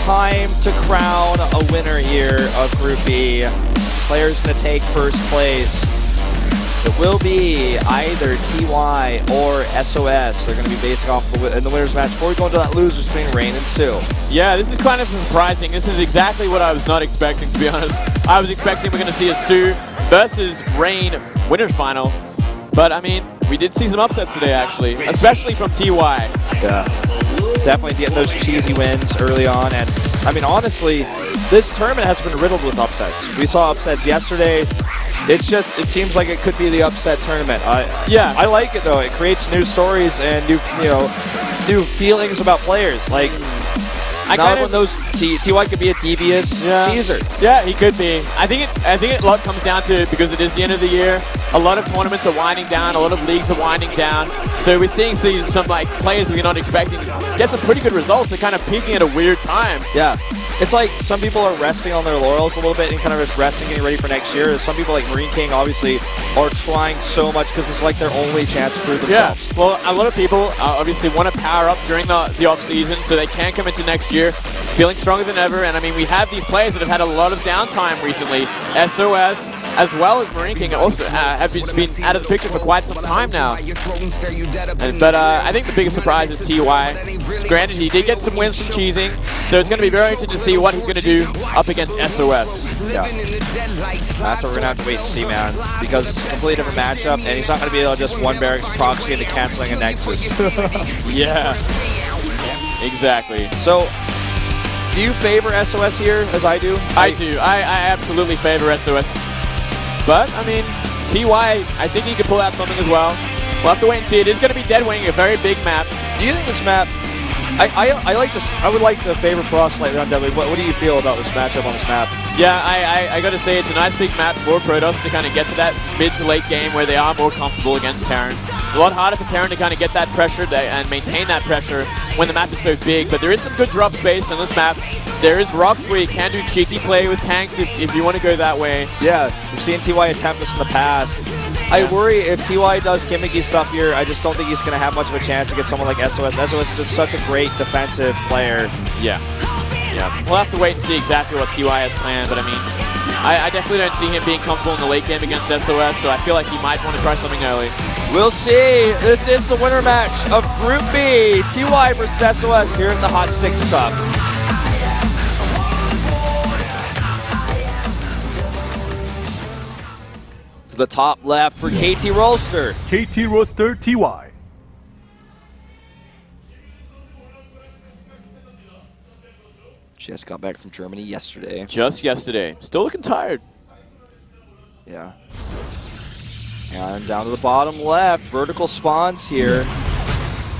time to crown a winner here of Group B. Player's going to take first place. It will be either TY or SOS. They're going to be basing off in the winner's match before we go into that losers between Rain and Sue. Yeah, this is kind of surprising. This is exactly what I was not expecting, to be honest. I was expecting we're going to see a Sue versus Rain winner's final. But, I mean, we did see some upsets today, actually, especially from TY. Yeah, definitely getting those cheesy wins early on. And, I mean, honestly, this tournament has been riddled with upsets. We saw upsets yesterday. It seems like it could be the upset tournament. Yeah, I like it though. It creates new stories and new feelings about players. Like, not when those TY could be a devious cheeser. Yeah, he could be. I think it a lot comes down to, because it is the end of the year, a lot of tournaments are winding down, a lot of leagues are winding down. So we're seeing some like players we're not expecting get some pretty good results. They're kind of peaking at a weird time. Yeah. It's like some people are resting on their laurels a little bit and kind of just resting, getting ready for next year. Some people like Marine King obviously are trying so much because it's like their only chance to prove themselves. Yeah, well, a lot of people obviously want to power up during the off-season so they can come into next year feeling stronger than ever. And I mean, we have these players that have had a lot of downtime recently. SOS, as well as Marine King, also have just been out of the picture for quite some time now. But I think the biggest surprise is TY. Granted, he did get some wins from cheesing, so it's going to be very interesting to see what he's going to do up against SOS. Yeah. That's what we're going to have to wait and see, man. Because it's a completely different matchup, and he's not going to be able to just one barracks proxy into canceling a Nexus. Yeah. Exactly. So, do you favor SOS here, as I do? I do. I absolutely favor SOS. But, I mean, TY, I think he could pull out something as well. We'll have to wait and see. It is going to be Deadwing, a very big map. Do you think this map... I like this. I would like to favor Pro slightly on Deadwing. What do you feel about this matchup on this map? Yeah, I got to say it's a nice big map for Protoss to kind of get to that mid to late game where they are more comfortable against Terran. It's a lot harder for Terran to kind of get that pressure and maintain that pressure when the map is so big, but there is some good drop space on this map. There is rocks where you can do cheeky play with tanks if you want to go that way. Yeah, we've seen TY attempt this in the past. I worry if TY does gimmicky stuff here, I just don't think he's going to have much of a chance against someone like SOS. SOS is just such a great defensive player. Yeah. Yeah. We'll have to wait and see exactly what TY has planned, but I mean, I definitely don't see him being comfortable in the late game against SOS, so I feel like he might want to try something early. We'll see. This is the winner match of Group B, TY versus SOS here in the HOT6 Cup. To the top left for KT Rolster. KT Rolster TY. Just got back from Germany yesterday. Just yesterday. Still looking tired. Yeah. And down to the bottom left, vertical spawns here.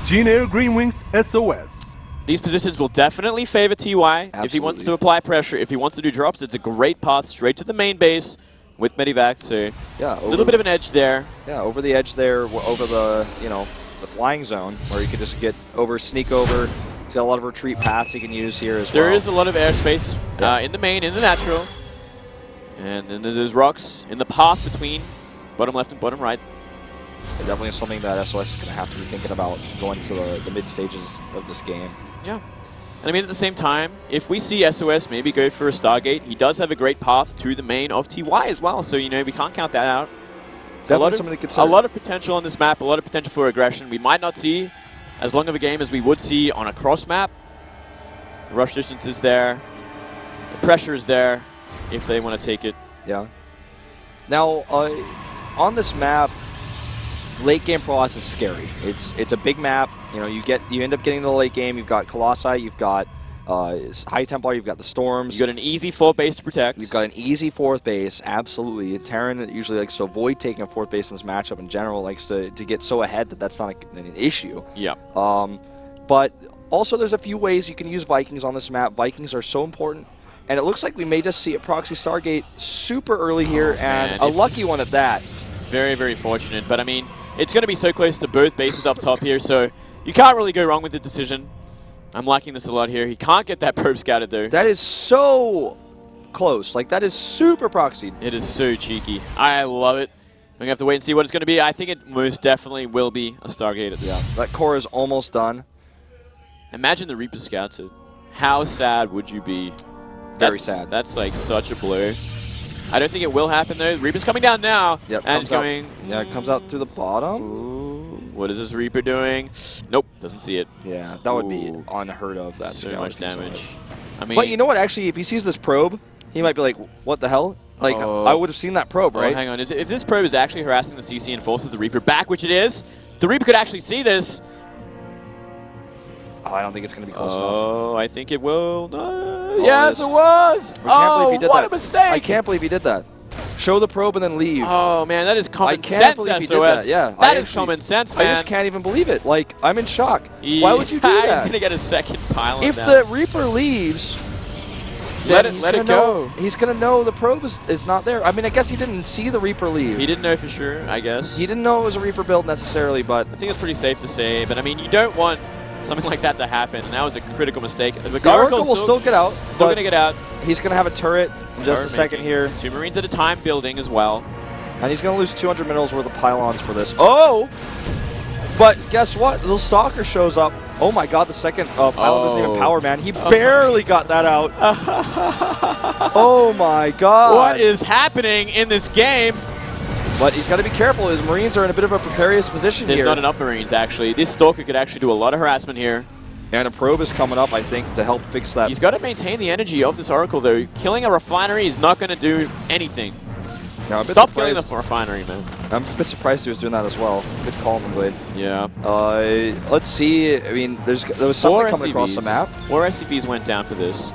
Gene Air Green Wings SOS. These positions will definitely favor TY. Absolutely. If he wants to apply pressure, if he wants to do drops, it's a great path straight to the main base with Medivac. So yeah, a little bit of an edge there. Yeah, over the edge there, over the the flying zone where you could just get over, sneak over. He's got a lot of retreat paths he can use here as well. There is a lot of airspace in the main, in the natural. And then there's rocks in the path between bottom left and bottom right. It definitely is something that SOS is going to have to be thinking about going to the mid stages of this game. Yeah. And I mean, at the same time, if we see SOS maybe go for a Stargate, he does have a great path to the main of TY as well. So, we can't count that out. Definitely something to consider. A lot of potential on this map, a lot of potential for aggression. We might not see as long of a game as we would see on a cross map. The rush distance is there. The pressure is there if they want to take it. Yeah. Now, on this map, late game Protoss is scary. It's a big map. You end up getting to the late game. You've got Colossi, you've got High Templar, you've got the Storms. You've got an easy fourth base to protect. You've got an easy fourth base, absolutely. Terran usually likes to avoid taking a fourth base in this matchup in general, likes to get so ahead that that's not an issue. Yeah. But also there's a few ways you can use Vikings on this map. Vikings are so important. And it looks like we may just see a proxy Stargate super early here, and a lucky one at that. Very, very fortunate. But I mean, it's going to be so close to both bases up top here, so you can't really go wrong with the decision. I'm liking this a lot here. He can't get that probe scouted, though. That is so close. Like, that is super proxied. It is so cheeky. I love it. We're going to have to wait and see what it's going to be. I think it most definitely will be a Stargate at this. Yeah, that core is almost done. Imagine the Reaper scouts it. How sad would you be? Very sad. That's like such a blow. I don't think it will happen though. Reaper's coming down now. Yep, and it's going. Yeah, it comes out through the bottom. Ooh, what is this Reaper doing? Nope, doesn't see it. Yeah, that would be unheard of. That's so much damage. I mean, but you know what? Actually, if he sees this probe, he might be like, "What the hell?" Like, I would have seen that probe, right? Hang on. If this probe is actually harassing the CC and forces the Reaper back, which it is, the Reaper could actually see this. Oh, I don't think it's going to be close enough. Oh, I think it will. No. Yes, it was. I can't believe he did what that. a mistake. I can't believe he did that. Show the probe and then leave. Oh, man, that is common I can't sense, believe he SOS. did that. Yeah, that is common sense, man. I just can't even believe it. Like, I'm in shock. Why would you do that? He's going to get a second pylon If down. the Reaper leaves, let it go. He's going to know the probe is not there. I mean, I guess he didn't see the Reaper leave. He didn't know for sure, I guess. He didn't know it was a Reaper build necessarily, but I think it's pretty safe to say. But, I mean, you don't want something like that to happen, and that was a critical mistake. the Oracle will still get out. Still going to get out. He's going to have a turret in just a second here. 2 Marines at a time building as well. And he's going to lose 200 minerals worth of pylons for this. Oh! But guess what? The Stalker shows up. Oh my god, the second pylon doesn't even power, man. He barely got that out. Oh my god. What is happening in this game? But he's got to be careful. His Marines are in a bit of a precarious position here. There's not enough Marines, actually. This Stalker could actually do a lot of harassment here. And a probe is coming up, I think, to help fix that. He's got to maintain the energy of this Oracle, though. Killing a refinery is not going to do anything. Now, Stop killing the refinery, man. I'm a bit surprised he was doing that as well. Good call, Blade. Yeah. Let's see. I mean, there was something coming across the map. 4 SCVs went down for this.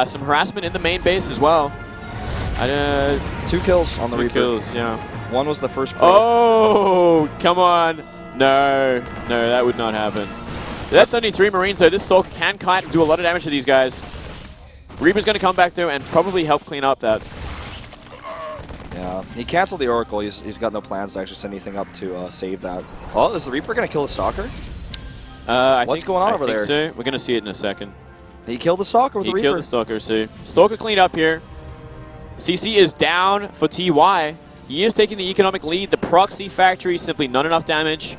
Some harassment in the main base as well. 2 kills on the Reaper. 2 kills, yeah. One was the first probe. Oh, come on. No, that would not happen. That's only 3 Marines, though. This Stalker can kite and do a lot of damage to these guys. Reaper's going to come back, though, and probably help clean up that. Yeah, he canceled the Oracle. He's got no plans to actually send anything up to save that. Oh, is the Reaper going to kill the Stalker? What's going on over there? So. We're going to see it in a second. He killed the Stalker with the Reaper. He killed the Stalker, so. Stalker cleaned up here. CC is down for TY. He is taking the economic lead. The proxy factory, simply not enough damage.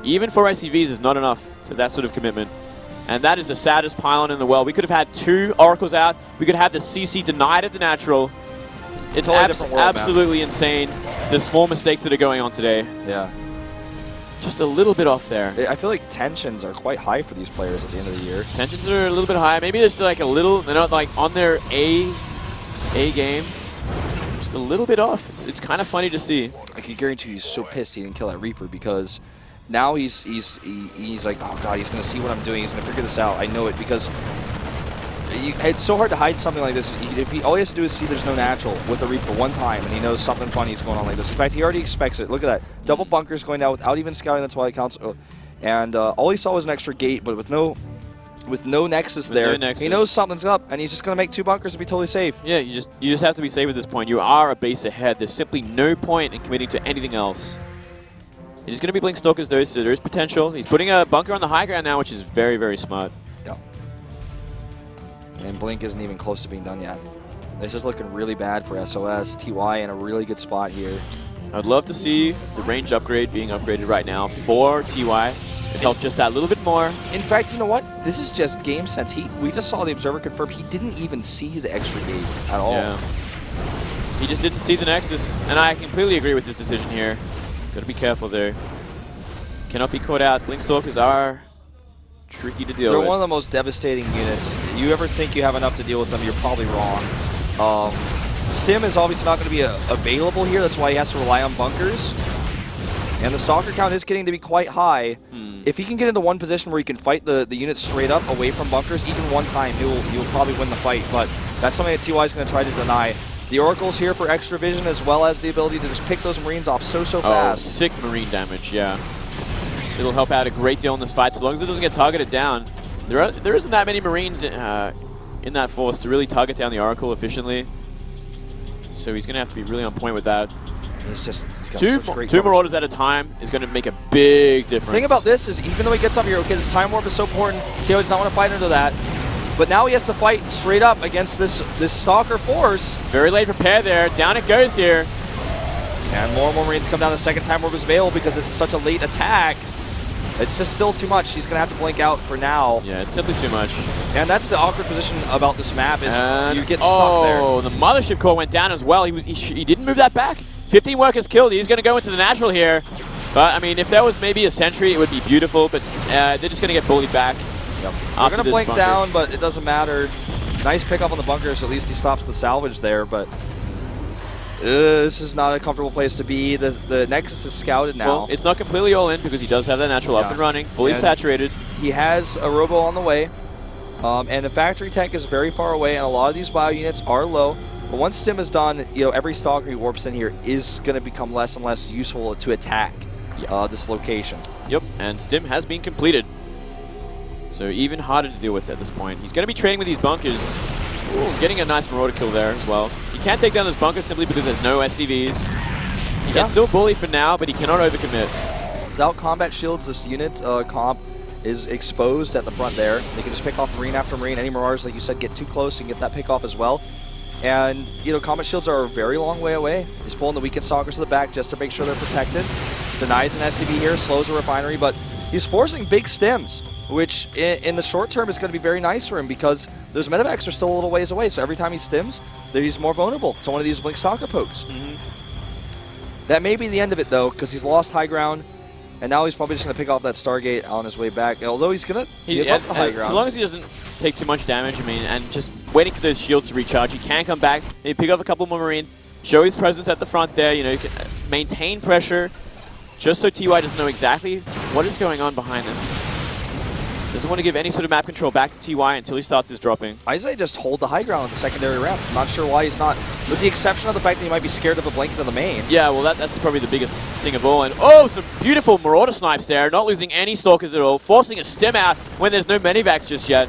Even 4 SCVs is not enough for that sort of commitment. And that is the saddest pylon in the world. We could have had 2 Oracles out. We could have the CC denied at the natural. It's totally absolutely insane, the small mistakes that are going on today. Yeah. Just a little bit off there. I feel like tensions are quite high for these players at the end of the year. Tensions are a little bit high. Maybe they're still like a little, they're not like on their A game. Just a little bit off. It's kind of funny to see. I can guarantee you he's so pissed he didn't kill that Reaper because now he's like, oh god, he's going to see what I'm doing. He's going to figure this out. I know it because it's so hard to hide something like this. All he has to do is see there's no natural with the Reaper one time, and he knows something funny is going on like this. In fact, he already expects it. Look at that. Double bunkers going down without even scouting the Twilight Council. And all he saw was an extra gate, but with no nexus there. No nexus. He knows something's up, and he's just going to make 2 bunkers to be totally safe. Yeah, you just have to be safe at this point. You are a base ahead. There's simply no point in committing to anything else. He's going to be Blink Stalkers, though, so there is potential. He's putting a bunker on the high ground now, which is very, very smart. Yeah. And Blink isn't even close to being done yet. This is looking really bad for SOS. TY in a really good spot here. I'd love to see the range upgrade being upgraded right now for TY. It helped just that little bit more. In fact, you know what? This is just game sense. We just saw the Observer confirm he didn't even see the extra gate at all. Yeah. He just didn't see the Nexus, and I completely agree with this decision here. Got to be careful there. Cannot be caught out. Blink Stalkers are tricky to deal with. They're one of the most devastating units. You ever think you have enough to deal with them, you're probably wrong. Stim is obviously not going to be available here. That's why he has to rely on bunkers. And the Stalker count is getting to be quite high. If he can get into one position where he can fight the units straight up away from bunkers, even one time, he'll probably win the fight. But that's something that TY is going to try to deny. The Oracle's here for extra vision as well as the ability to just pick those Marines off so fast. Oh, sick Marine damage, yeah. It'll help out a great deal in this fight, so long as it doesn't get targeted down. There isn't that many Marines in that force to really target down the Oracle efficiently. So he's going to have to be really on point with that. He's got two Marauders at a time is going to make a big difference. The thing about this is, even though he gets up here, okay, this time warp is so important, Teo does not want to fight into that. But now he has to fight straight up against this Stalker force. Very late prepare there. Down it goes here. And more Marines come down the second time warp is available because this is such a late attack. It's just still too much. He's going to have to blink out for now. Yeah, it's simply too much. And that's the awkward position about this map is you get stuck there. Oh, the Mothership core went down as well. He didn't move that back. 15 workers killed. He's going to go into the natural here. But, I mean, if there was maybe a sentry, it would be beautiful. But they're just going to get bullied back. Yep. They're going to blink down, but it doesn't matter. Nice pickup on the bunkers. At least he stops the salvage there. But this is not a comfortable place to be. The Nexus is scouted now. Well, it's not completely all in because he does have that natural up and running, fully saturated. He has a robo on the way. And the factory tech is very far away, and a lot of these bio units are low. But once Stim is done, every Stalker he warps in here is going to become less and less useful to attack this location. Yep, and Stim has been completed. So even harder to deal with at this point. He's going to be trading with these bunkers. Ooh, getting a nice Marauder kill there as well. He can't take down those bunkers simply because there's no SCVs. He can still bully for now, but he cannot overcommit. Without combat shields, this unit, comp, is exposed at the front there. They can just pick off Marine after Marine. Any Marauders, like you said, get too close and get that pick off as well. And, combat shields are a very long way away. He's pulling the weakened Stalkers to the back just to make sure they're protected. Denies an SCV here, slows a refinery, but he's forcing big stims, which in the short term is going to be very nice for him because those medevacs are still a little ways away. So every time he stims, he's more vulnerable to one of these Blink Stalker pokes. That may be the end of it, though, because he's lost high ground. And now he's probably just going to pick off that Stargate on his way back. Although he's going to give up the high ground. So long as he doesn't take too much damage, and just waiting for those shields to recharge, he can come back, maybe pick off a couple more Marines, show his presence at the front there, he can maintain pressure, just so TY doesn't know exactly what is going on behind him. Doesn't want to give any sort of map control back to TY until he starts his dropping. I say just hold the high ground in the secondary ramp. I'm not sure why he's not, with the exception of the fact that he might be scared of a blink into the main. Yeah, well, that's probably the biggest thing of all. And some beautiful Marauder snipes there, not losing any Stalkers at all, forcing a stim out when there's no Medivacs just yet.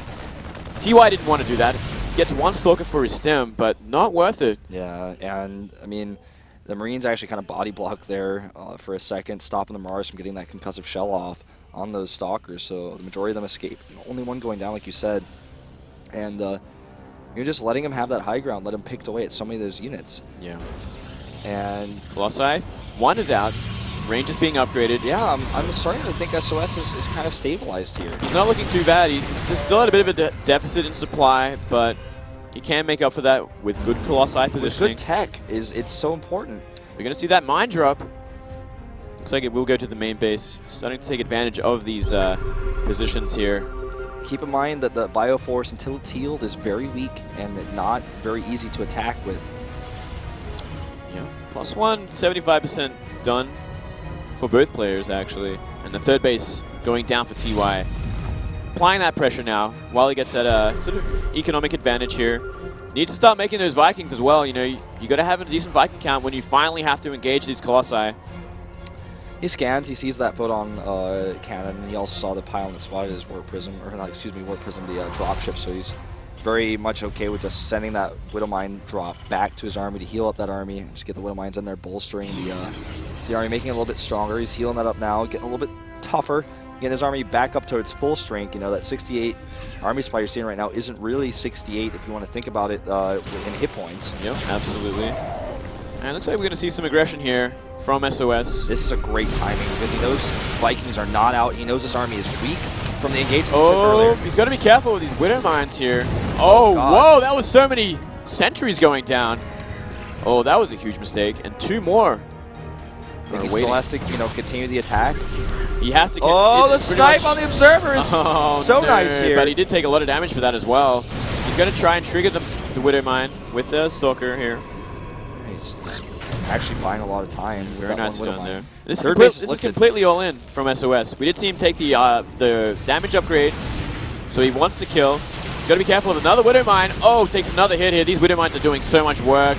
TY didn't want to do that. Gets one Stalker for his stim, but not worth it. Yeah, and I mean, the Marines actually kind of body block there for a second, stopping the Mars from getting that concussive shell off on those Stalkers, so the majority of them escape. Only one going down, like you said. And you're just letting him have that high ground, let him pick away at so many of those units. Yeah. And Colossi, one is out. Range is being upgraded. Yeah, I'm starting to think SOS is kind of stabilized here. He's not looking too bad. He's still at a bit of a deficit in supply, but he can make up for that with good Colossi positioning. With good tech, it's so important. We're going to see that mine drop. Looks like it will go to the main base. Starting to take advantage of these positions here. Keep in mind that the Bioforce, until it's healed, is very weak and not very easy to attack with. Yeah, +1, 75% done for both players, actually. And the third base going down for TY. Applying that pressure now while he gets that sort of economic advantage here. Needs to start making those Vikings as well. You got to have a decent Viking count when you finally have to engage these Colossi. He scans, he sees that photon cannon, and he also saw the pile that spotted his warp prism, or not, excuse me, warp prism, the dropship, so he's very much okay with just sending that Widow Mine drop back to his army to heal up that army, and just get the Widow Mines in there, bolstering the army, making it a little bit stronger. He's healing that up now, getting a little bit tougher, getting his army back up to its full strength. That 68 army supply you're seeing right now isn't really 68 if you want to think about it in hit points. Yep, absolutely. And it looks like we're going to see some aggression here from SOS. This is a great timing because he knows Vikings are not out. He knows this army is weak from the engagements earlier. He's got to be careful with these Widow Mines here. Oh, whoa, that was so many sentries going down. Oh, that was a huge mistake. And two more. I think he still has to, continue the attack. He has to. The snipe on the observer is so nice here. But he did take a lot of damage for that as well. He's going to try and trigger the Widow Mine with the Stalker here. He's actually buying a lot of time. Very nicely done there. This is completely all in from SOS. We did see him take the damage upgrade, so he wants to kill. He's got to be careful of another Widow Mine. Oh, takes another hit here. These Widow Mines are doing so much work.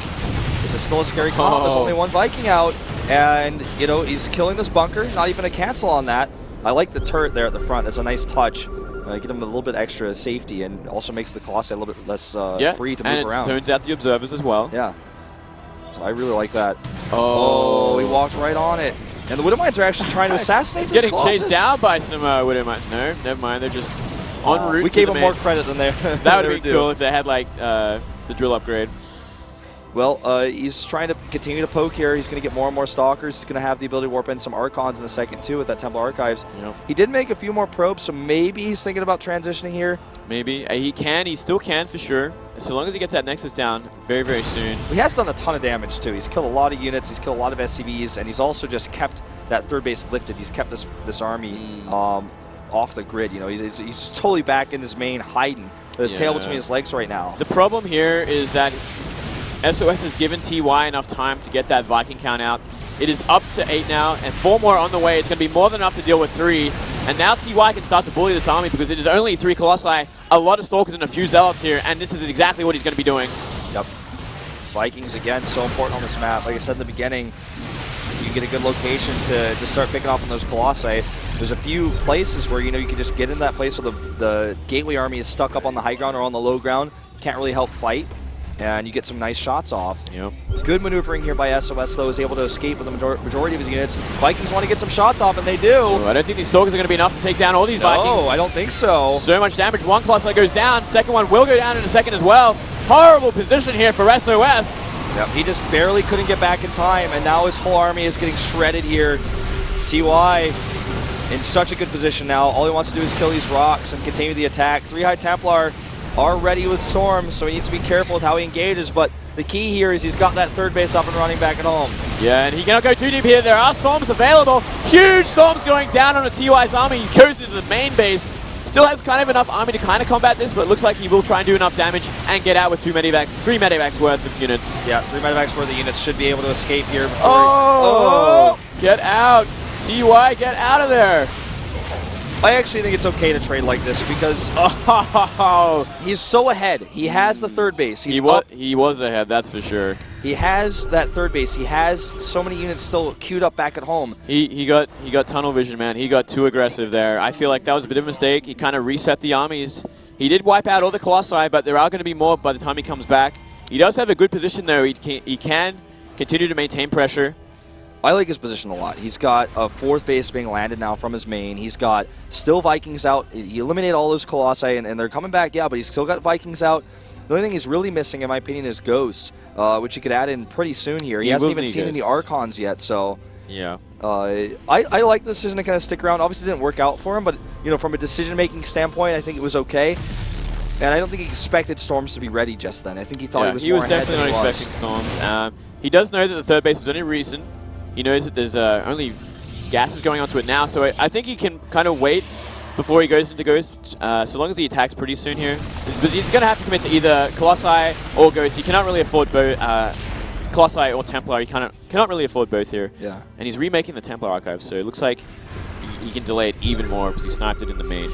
This is still a scary comp. There's only one Viking out, and he's killing this bunker. Not even a cancel on that. I like the turret there at the front. That's a nice touch. Get him a little bit extra safety, and also makes the Colossi a little bit less free to move around. And it zones out the observers as well. Yeah. So I really like that. Oh, he walked right on it. And the Widow Mines are actually trying to assassinate this getting Colossus. chased down by some Widow Mines. No, never mind. They're just en route. We gave them more credit than they That would have been cool if they had the drill upgrade. Well, he's trying to continue to poke here. He's going to get more and more Stalkers. He's going to have the ability to warp in some Archons in a second, too, with that Temple Archives. Yep. He did make a few more probes, so maybe he's thinking about transitioning here. Maybe. He can. He still can, for sure. So long as he gets that Nexus down very, very soon. He has done a ton of damage, too. He's killed a lot of units. He's killed a lot of SCVs, and he's also just kept that third base lifted. He's kept this army off the grid. You know, he's totally back in his main, hiding with his tail between his legs right now. The problem here is that SOS has given TY enough time to get that Viking count out. It is up to 8 now, and 4 more on the way. It's going to be more than enough to deal with 3. And now TY can start to bully this army because it is only 3 Colossi, a lot of Stalkers and a few Zealots here, and this is exactly what he's going to be doing. Yep. Vikings, again, so important on this map. Like I said in the beginning, you get a good location to start picking off on those Colossi. There's a few places where, you know, you can just get in that place where the Gateway army is stuck up on the high ground or on the low ground. Can't really help fight. And you get some nice shots off. Yep. Good maneuvering here by SOS, though, is able to escape with the majority of his units. Vikings want to get some shots off, and they do. Oh, I don't think these Stalkers are going to be enough to take down all these Vikings. No, I don't think so. So much damage. One Colossi goes down. Second one will go down in a second as well. Horrible position here for SOS. Yep, he just barely couldn't get back in time, and now his whole army is getting shredded here. TY in such a good position now. All he wants to do is kill these rocks and continue the attack. 3 High Templar are ready with Storm, so he needs to be careful with how he engages, but the key here is he's got that third base up and running back at home. Yeah, and he cannot go too deep here. There are Storms available. Huge Storms going down on a TY's army. He goes into the main base. Still has kind of enough army to kind of combat this, but it looks like he will try and do enough damage and get out with 2 medivacs, 3 medivacs worth of units. Yeah, 3 medivacs worth of units should be able to escape here. Get out. TY, get out of there. I actually think it's okay to trade like this because he's so ahead. He has the third base. He was ahead, that's for sure. He has that third base. He has so many units still queued up back at home. He got tunnel vision, man. He got too aggressive there. I feel like that was a bit of a mistake. He kind of reset the armies. He did wipe out all the Colossi, but there are going to be more by the time he comes back. He does have a good position though. He can continue to maintain pressure. I like his position a lot. He's got a 4th base being landed now from his main. He's got still Vikings out. He eliminated all those Colossi, and they're coming back, yeah, but he's still got Vikings out. The only thing he's really missing, in my opinion, is Ghosts, which he could add in pretty soon here. He hasn't even seen any Archons yet, so... Yeah. I like this decision to kind of stick around. Obviously, it didn't work out for him, but, you know, from a decision-making standpoint, I think it was okay. And I don't think he expected Storms to be ready just then. I think he thought he was more ahead than he was. He was definitely not expecting Storms. He does know that the third base was only recent. He knows that there's only gases going onto it now, so I think he can kind of wait before he goes into Ghost, so long as he attacks pretty soon here. But he's going to have to commit to either Colossi or Ghost. He cannot really afford both, Colossi or Templar. He cannot really afford both here. Yeah. And he's remaking the Templar archive, so it looks like he can delay it even more because he sniped it in the main.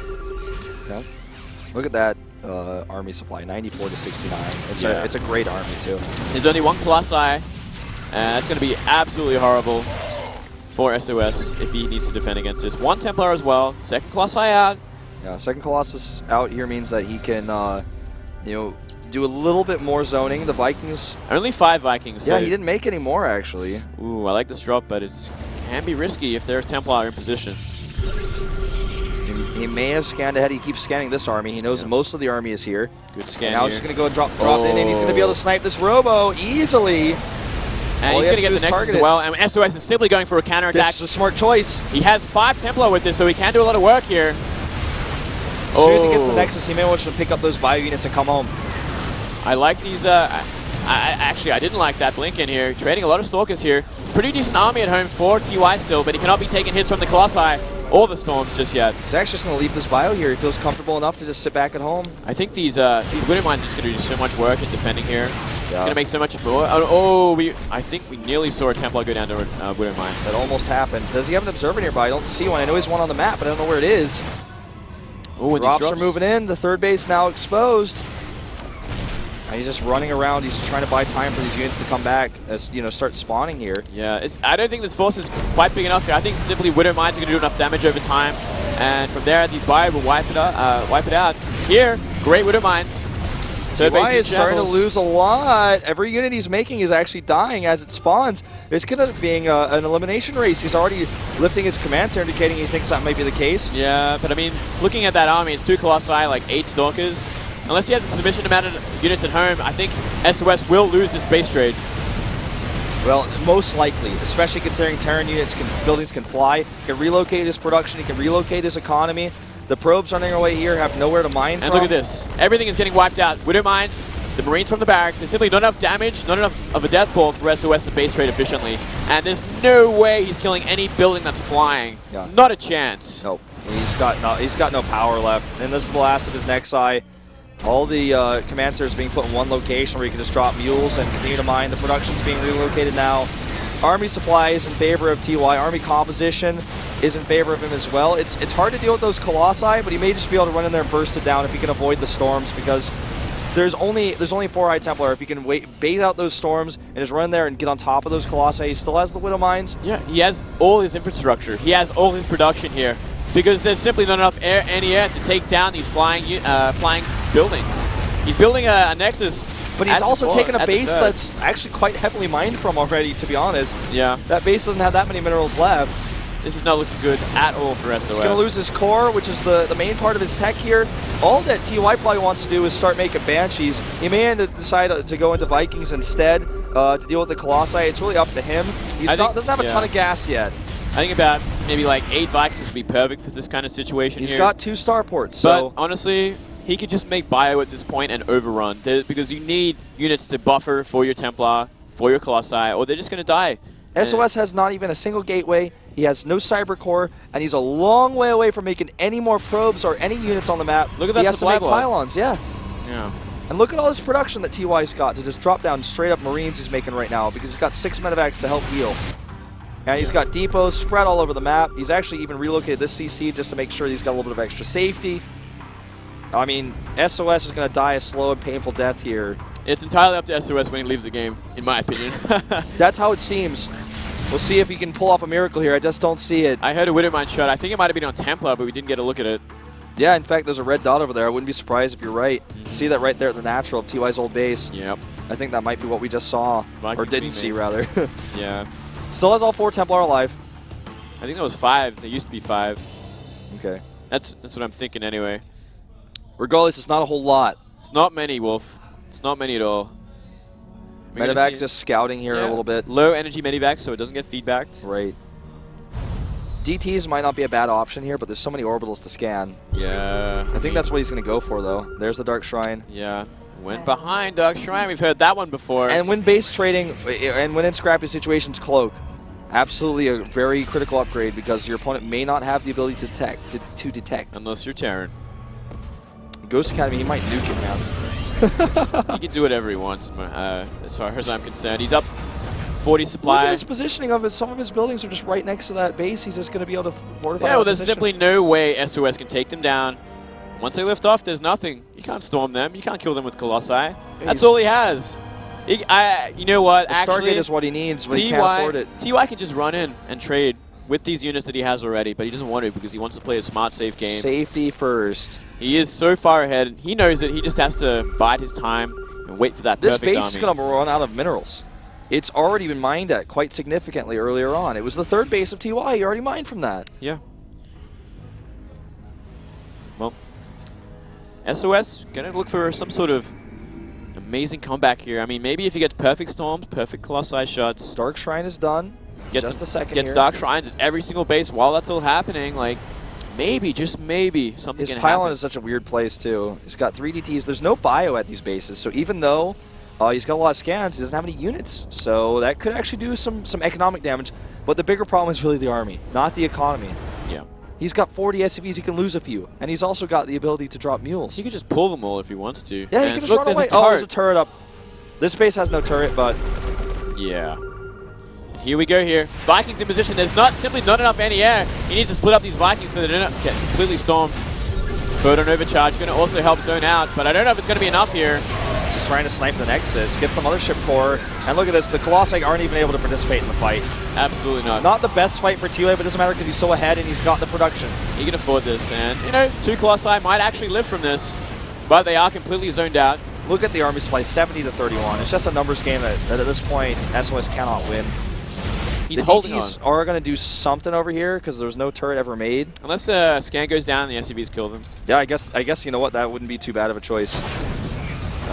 Yeah. Look at that army supply, 94 to 69. It's a great army too. There's only 1 Colossi. That's going to be absolutely horrible for SOS if he needs to defend against this. 1 Templar as well. 2nd Colossi out. Yeah, 2nd Colossus out here means that he can, you know, do a little bit more zoning. The Vikings... Only 5 Vikings. Yeah, so he didn't make any more, actually. Ooh, I like this drop, but it can be risky if there's Templar in position. He may have scanned ahead. He keeps scanning this army. He knows most of the army is here. Good scan now he's just going to go drop in, and he's going to be able to snipe this Robo easily. And he's going to get the Nexus as well. And SOS is simply going for a counterattack. This is a smart choice. He has 5 Templar with this, so he can do a lot of work here. As soon as he gets the Nexus, he may want to pick up those bio units and come home. I like these. Actually, I didn't like that blink in here. Trading a lot of Stalkers here. Pretty decent army at home for TY still, but he cannot be taking hits from the Colossi or the Storms just yet. He's actually just going to leave this bio here. He feels comfortable enough to just sit back at home. I think these Widow Mines are just going to do so much work in defending here. Yeah. It's going to make so much more. I think we nearly saw a Templar go down to a Widow Mine. That almost happened. Does he have an Observer nearby? I don't see one. I know he's one on the map, but I don't know where it is. Ooh, drops are moving in. The third base now exposed. And he's just running around. He's just trying to buy time for these units to come back, as you know, start spawning here. Yeah, I don't think this force is quite big enough here. I think simply Widow Mines are going to do enough damage over time, and from there, these bio will wipe it out. Here, great Widow Mines. TY is starting to lose a lot. Every unit he's making is actually dying as it spawns. It's going to be an elimination race. He's already lifting his commands here, indicating he thinks that might be the case. Yeah, but I mean, looking at that army, it's 2 Colossi, like 8 Stalkers. unless he has a sufficient amount of units at home, I think SOS will lose this base trade. Well, most likely, especially considering Terran buildings can fly. He can relocate his production, he can relocate his economy. The probes running away here have nowhere to mine And from. look at this. Everything is getting wiped out. Widow mines, the Marines from the barracks. There's simply not enough damage, not enough of a death ball for SOS to base trade efficiently. And there's no way he's killing any building that's flying. Yeah. Not a chance. Nope. He's got no power left. And this is the last of his Nexi. All the command centers being put in one location where you can just drop mules and continue to mine. The production's being relocated now. Army supply is in favor of TY. Army composition is in favor of him as well. It's hard to deal with those Colossi, but he may just be able to run in there and burst it down if he can avoid the storms, because there's only 4 Templar. If he can bait out those storms and just run there and get on top of those Colossi, he still has the Widow Mines. Yeah, he has all his infrastructure. He has all his production here, because there's simply not enough air to take down these flying buildings. He's building a Nexus, but he's also taken a base that's actually quite heavily mined from already, to be honest. Yeah. That base doesn't have that many minerals left. This is not looking good at all for SOS. He's going to lose his core, which is the main part of his tech here. All that TY probably wants to do is start making Banshees. He may decide to go into Vikings instead to deal with the Colossi. It's really up to him. He doesn't have a ton of gas yet. I think about maybe like 8 Vikings would be perfect for this kind of situation. He's got 2 starports. So. But honestly, he could just make bio at this point and overrun, because you need units to buffer for your Templar, for your Colossi, or they're just going to die. SOS has not even a single gateway. He has no cyber core, and he's a long way away from making any more probes or any units on the map. Look at that supply He has to make block. pylons, yeah. Yeah. And look at all this production that TY's got to just drop down straight up Marines he's making right now, because he's got 6 medevacs to help heal. And he's got depots spread all over the map. He's actually even relocated this CC just to make sure he's got a little bit of extra safety. I mean, SOS is going to die a slow and painful death here. It's entirely up to SOS when he leaves the game, in my opinion. That's how it seems. We'll see if he can pull off a miracle here. I just don't see it. I heard a Widow Mine shot. I think it might have been on Templar, but we didn't get a look at it. Yeah, in fact, there's a red dot over there. I wouldn't be surprised if you're right. See that right there at the natural of TY's old base. Yep. I think that might be what we just saw, Vikings or didn't see, rather. Yeah. Still has all 4 Templar alive. I think that was 5. There used to be 5. Okay. That's what I'm thinking anyway. Regardless, it's not a whole lot. It's not many, Wolf. It's not many at all. Medevac just scouting here a little bit. Low energy Medivac, so it doesn't get feedbacked. Right. DTs might not be a bad option here, but there's so many orbitals to scan. Yeah. I think that's what he's going to go for, though. There's the Dark Shrine. Yeah. Went behind Dark Shrine. We've heard that one before. And when base trading, and when in scrappy situations, Cloak. Absolutely a very critical upgrade, because your opponent may not have the ability to detect. Unless you're Terran. Ghost Academy, he might nuke him now. He can do whatever he wants, as far as I'm concerned. He's up 40 supply. Look at his positioning of some of his buildings are just right next to that base. He's just going to be able to fortify. Yeah, well, there's simply no way SOS can take them down. Once they lift off, there's nothing. You can't storm them. You can't kill them with Colossi. That's all he has. You know what? Actually, Stargate is what he needs, but he can't afford it. TY can just run in and trade with these units that he has already, but he doesn't want to, because he wants to play a smart, safe game. Safety first. He is so far ahead. He knows it. He just has to bide his time and wait for that perfect army. This base is going to run out of minerals. It's already been mined at quite significantly earlier on. It was the 3rd base of TY. He already mined from that. Yeah. Well, SOS going to look for some sort of amazing comeback here. I mean, maybe if he gets perfect storms, perfect Colossi shots. Dark Shrine is done. Just a second Gets here. Dark Shrines at every single base while that's all happening. Like, maybe, just maybe, something can happen. His pylon is such a weird place, too. He's got 3 DTs. There's no bio at these bases, so even though he's got a lot of scans, he doesn't have any units. So that could actually do some economic damage. But the bigger problem is really the army, not the economy. Yeah. He's got 40 SCVs. He can lose a few. And he's also got the ability to drop mules. He could just pull them all if he wants to. Yeah, he can just run away. Oh, there's a turret up. This base has no turret, but... Yeah. Here we go here. Vikings in position. There's simply not enough anti-air. He needs to split up these Vikings so they don't get completely stormed. Photon overcharge going to also help zone out, but I don't know if it's going to be enough here. Just trying to snipe the Nexus, get some mothership core, and look at this. The Colossi aren't even able to participate in the fight. Absolutely not. Not the best fight for TUA, but it doesn't matter because he's so ahead and he's got the production. He can afford this, and you know, 2 Colossi might actually live from this, but they are completely zoned out. Look at the army supply, 70 to 31. It's just a numbers game that at this point SOS cannot win. He's holding on. DTs are going to do something over here because there's no turret ever made. Unless scan goes down and the SCVs kill them. Yeah, I guess you know what? That wouldn't be too bad of a choice.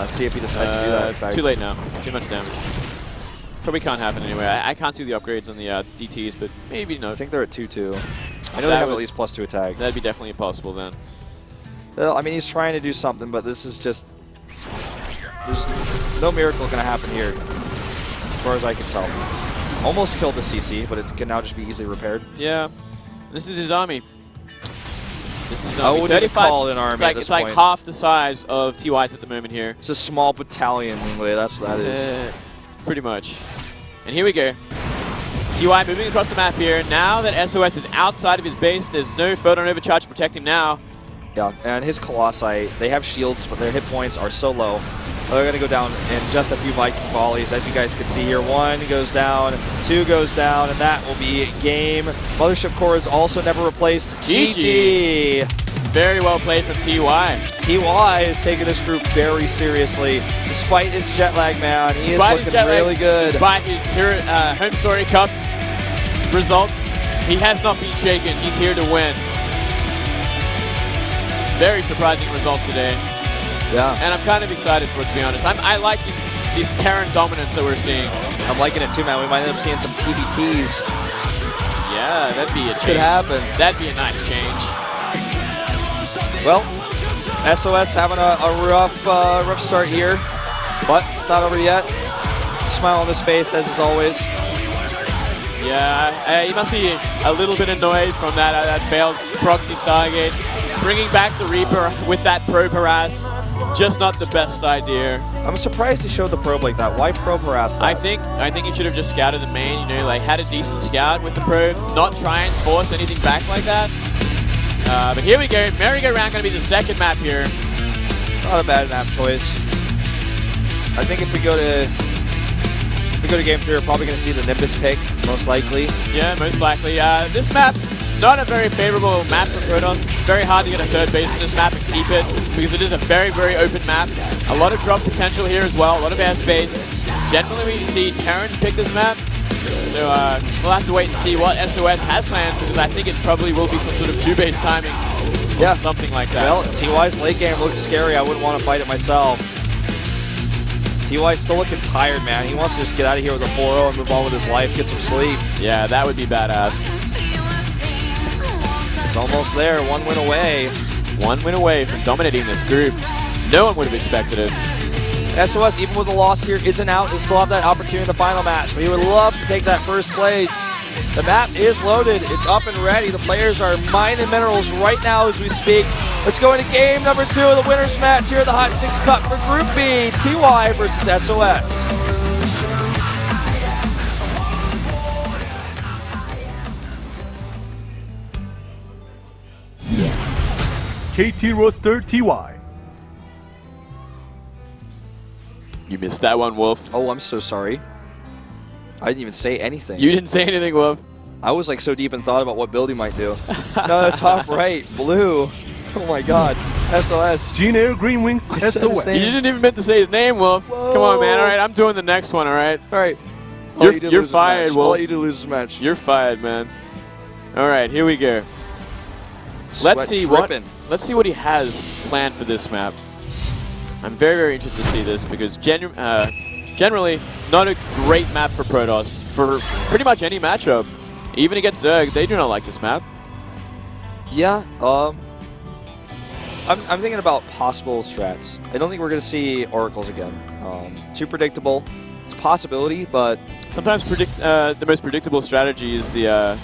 See if he decides to do that. In fact. Too late now. Too much damage. Probably can't happen anyway. I can't see the upgrades on the DTs, but maybe no. I think they're at 2-2. I know they have at least +2 attack. That'd be definitely impossible then. Well, I mean, he's trying to do something, but this is just... There's no miracle going to happen here, as far as I can tell. Almost killed the CC, but it can now just be easily repaired. Yeah. This is his army. This is I wouldn't even call it an army at this It's like point. half the size of TY's at the moment here. It's a small battalion, Wingley. That's what that is. Pretty much. And here we go. TY moving across the map here. Now that SOS is outside of his base, there's no photon overcharge to protect him now. Yeah, and his Colossi, they have shields, but their hit points are so low. They're going to go down in just a few Viking volleys. As you guys can see here, 1 goes down, 2 goes down, and that will be game. Mothership Core is also never replaced. GG! Very well played from TY. TY is taking this group very seriously. Despite his jet lag, man, he is looking really good. Despite his Home Story Cup results, he has not been shaken. He's here to win. Very surprising results today. Yeah. And I'm kind of excited for it, to be honest. I like this Terran dominance that we're seeing. I'm liking it too, man. We might end up seeing some TBTs. Yeah, that'd be a change. Could happen. That'd be a nice change. Well, SOS having a rough start here, but it's not over yet. Smile on his face, as is always. Yeah, he must be a little bit annoyed from that failed proxy Stargate. Bringing back the Reaper with that probe harass, just not the best idea. I'm surprised he showed the probe like that. Why probe harass that? I think he should have just scouted the main, you know, like had a decent scout with the probe, not try and force anything back like that. But here we go, merry-go-round going to be the second map here. Not a bad map choice. I think if we go to game 3, we're probably going to see the Nimbus pick, most likely. Yeah, most likely. This map, not a very favorable map for Protoss. Very hard to get a third base in this map and keep it, because it is a very, very open map. A lot of drop potential here as well, a lot of airspace. Generally, we see Terrans pick this map. So we'll have to wait and see what SOS has planned, because I think it probably will be some sort of 2-base timing or something like that. Well, TY's late game looks scary. I wouldn't want to fight it myself. TY's still looking tired, man. He wants to just get out of here with a 4-0 and move on with his life, get some sleep. Yeah, that would be badass. It's almost there, 1 win away. 1 win away from dominating this group. No one would have expected it. SOS, even with a loss here, isn't out. He'll still have that opportunity in the final match, but he would love to take that first place. The map is loaded. It's up and ready. The players are mining minerals right now as we speak. Let's go into game number 2 of the winners match here at the HOT6 Cup for Group B. TY versus SOS. KT roster TY. You missed that one, Wolf. Oh, I'm so sorry. I didn't even say anything. You didn't say anything, Wolf. I was like so deep in thought about what build he might do. No, top right, blue. Oh my god. SOS. Gene Air Green Wings I said his SOS. name. You didn't even meant to say his name, Wolf. Whoa. Come on, man. All right, I'm doing the next one, all right? All right. You're fired, I'll Wolf. let you do lose this match. You're fired, man. All right, here we go. Let's see what he has planned for this map. I'm very, very interested to see this, because generally not a great map for Protoss for pretty much any matchup. Even against Zerg, they do not like this map. Yeah, I'm thinking about possible strats. I don't think we're going to see Oracles again. Too predictable. It's a possibility, but... Sometimes the most predictable strategy is the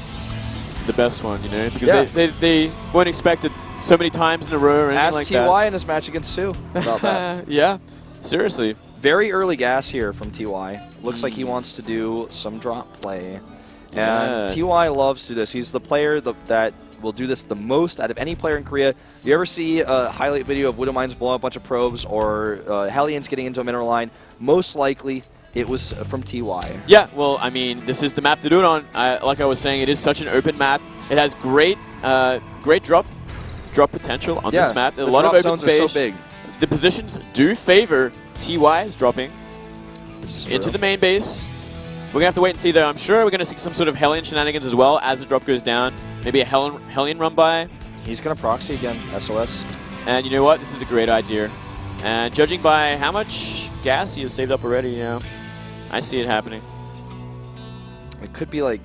best one, you know? Because they weren't expected so many times in a row or anything like that. Ask TY in his match against Sue about that. Yeah, seriously. Very early gas here from TY. Looks like he wants to do some drop play. And TY loves to do this. He's the player that will do this the most out of any player in Korea. You ever see a highlight video of Widow Mines blowing up a bunch of probes or Hellions getting into a mineral line? Most likely it was from TY. Yeah, well, I mean, this is the map to do it on. Like I was saying, it is such an open map. It has great drop potential on this map. A lot of open space. Are so big. The positions do favor TY's dropping into the main base. We're going to have to wait and see, though. I'm sure we're going to see some sort of Hellion shenanigans as well as the drop goes down. Maybe a Hellion run by. He's going to proxy again, SOS. And you know what? This is a great idea. And judging by how much gas he has saved up already, you know, I see it happening. It could be like,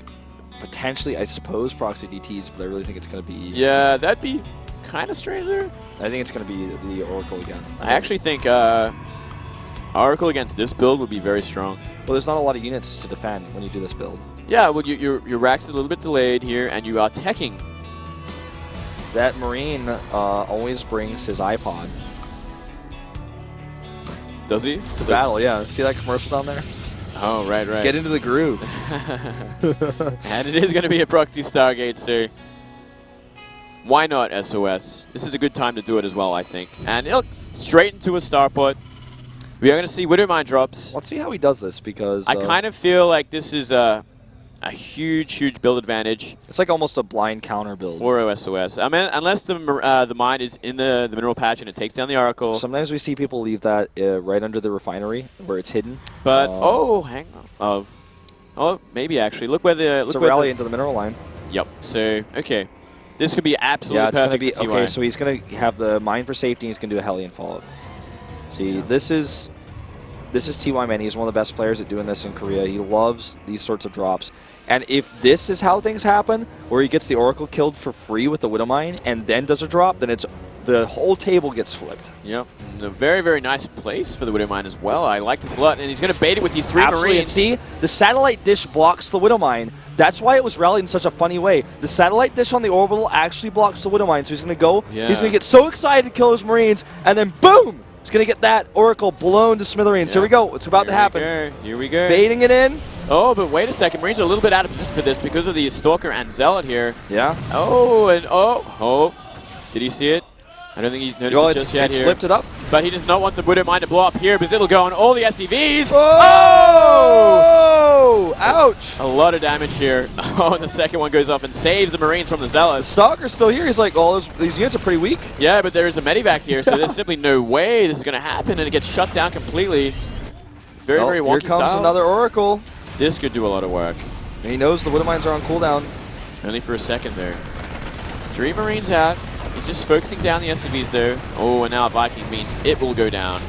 potentially, I suppose, proxy DTs, but I really think it's going to be... Yeah, that'd be kind of strange there. I think it's going to be the Oracle again. I actually think Oracle against this build would be very strong. Well, there's not a lot of units to defend when you do this build. Yeah, well, your Rax is a little bit delayed here, and you are teching. That Marine always brings his iPod. Does he? To battle, yeah. See that commercial down there? Oh, right. Get into the groove. And it is going to be a proxy Stargate, so why not SOS? This is a good time to do it as well, I think. And look, straight into a Starport. We are going to see Widowmine drops. Let's see how he does this, because... I kind of feel like this is a huge build advantage. It's like almost a blind counter build. For SOS. I mean, unless the mine is in the mineral patch and it takes down the Oracle. Sometimes we see people leave that right under the refinery where it's hidden. But, hang on. Oh, maybe actually. Look where the... It's a rally into the mineral line. Yep. So, okay. This could be absolutely it's perfect gonna be, for TY. okay, so he's going to have the mine for safety, and he's going to do a Hellion follow-up. See, this is TY, man. He's one of the best players at doing this in Korea. He loves these sorts of drops. And if this is how things happen, where he gets the Oracle killed for free with the Widowmine and then does a drop, then the whole table gets flipped. Yep. A very nice place for the Widowmine as well. I like this a lot. And he's going to bait it with these 3 Absolutely. Marines. And see, the satellite dish blocks the Widowmine. That's why it was rallied in such a funny way. The satellite dish on the orbital actually blocks the Widowmine. So he's going to go, he's going to get so excited to kill his Marines, and then boom! He's going to get that Oracle blown to smithereens. Here we go. It's about to happen. Here we go. Baiting it in. Oh, but wait a second. Marines are a little bit out of position for this because of the Stalker and Zealot here. Yeah. Oh, and oh. Did he see it? I don't think he's noticed it just yet it's here. lifted up. But he does not want the Widowmine to blow up here because it'll go on all the SCVs. Oh! Ouch. A lot of damage here. Oh, and the second one goes off and saves the Marines from the Zealots. Stalker's still here. He's like, oh, these units are pretty weak. Yeah, but there is a medivac here, so there's simply no way this is going to happen, and it gets shut down completely. Very wonky Here comes style. another Oracle. This could do a lot of work. And he knows the Widowmines are on cooldown. Only for a second there. 3 Marines out. He's just focusing down the SCVs though. Oh, and now Viking means it will go down.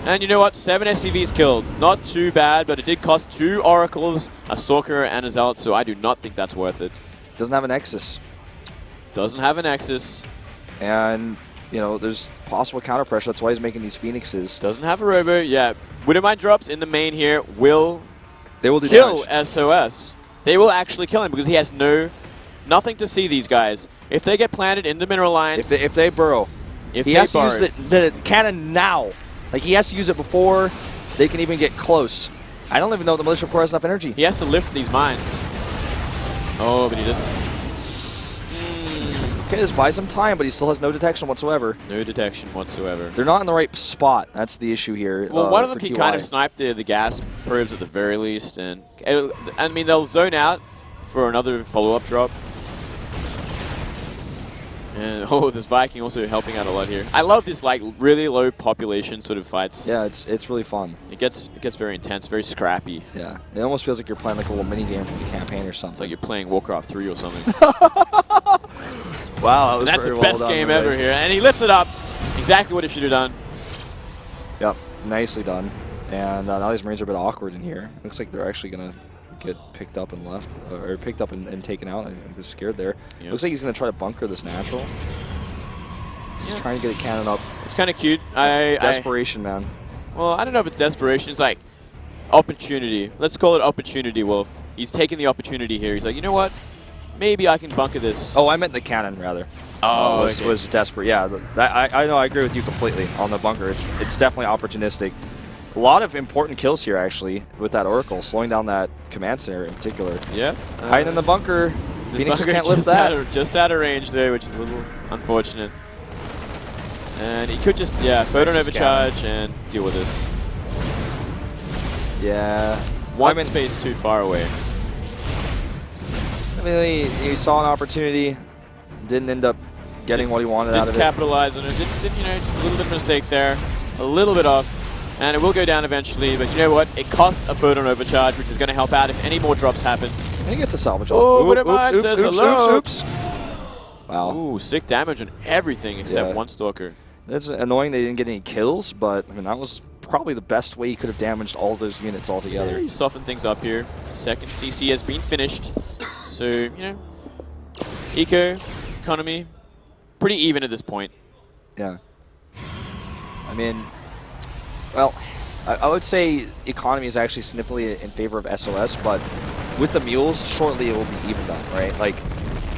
And you know what? 7 SCVs killed. Not too bad, but it did cost 2 Oracles, a Stalker, and a Zealot, so I do not think that's worth it. Doesn't have a Nexus. Doesn't have a Nexus. And, you know, there's possible counter pressure. That's why he's making these Phoenixes. Doesn't have a Robo. Yeah. Widowmine drops in the main here will do kill damage. SOS. They will actually kill him because he has nothing to see these guys. If they get planted in the mineral lines. If they burrow. He has to use the cannon now. Like, he has to use it before they can even get close. I don't even know if the Militia Corps has enough energy. He has to lift these mines. Oh, but he doesn't. Okay, this buys him time, but he still has no detection whatsoever. No detection whatsoever. They're not in the right spot. That's the issue here. Well, one of them for can TY. kind of snipe the gas probes at the very least. And I mean, they'll zone out for another follow-up drop. And oh, this Viking also helping out a lot here. I love this like really low population sort of fights. Yeah, it's really fun. It gets very intense, very scrappy. Yeah, it almost feels like you're playing like a little mini game from the campaign or something. It's like you're playing Warcraft 3 or something. Wow, that was That's very the well best done, game right? ever here, and he lifts it up. Exactly what he should have done. Yep, nicely done. And now these Marines are a bit awkward in here. Looks like they're actually gonna get picked up and left, or picked up and taken out. I was scared there. Yep. Looks like he's gonna try to bunker this natural. He's trying to get a cannon up. It's kind of cute. Desperation, man. Well, I don't know if it's desperation. It's like opportunity. Let's call it opportunity, Wolf. He's taking the opportunity here. He's like, you know what? Maybe I can bunker this. Oh, I meant the cannon, rather. Oh, was desperate. Yeah, I know. I agree with you completely on the bunker. It's definitely opportunistic. A lot of important kills here, actually, with that Oracle, slowing down that command center in particular. Yeah. Hiding in the bunker. Phoenixes can't lift that. Just out of range there, which is a little unfortunate. And he could just, photon overcharge and deal with this. Yeah. One space too far away. I mean, he saw an opportunity, didn't end up getting what he wanted out of it. Didn't capitalize on it. Didn't, you know, just a little bit of mistake there. A little bit off. And it will go down eventually, but you know what? It costs a photon overcharge, which is going to help out if any more drops happen. I think it's a salvage Oh, off. but it might says hello. Oops. Wow. Ooh, sick damage on everything except one Stalker. It's annoying they didn't get any kills, but I mean that was probably the best way he could have damaged all those units altogether. Yeah, he softened things up here. Second CC has been finished. So, you know, eco, economy, pretty even at this point. Yeah. I mean, well, I would say economy is actually significantly in favor of SOS, but with the mules, shortly it will be evened up, right? Like,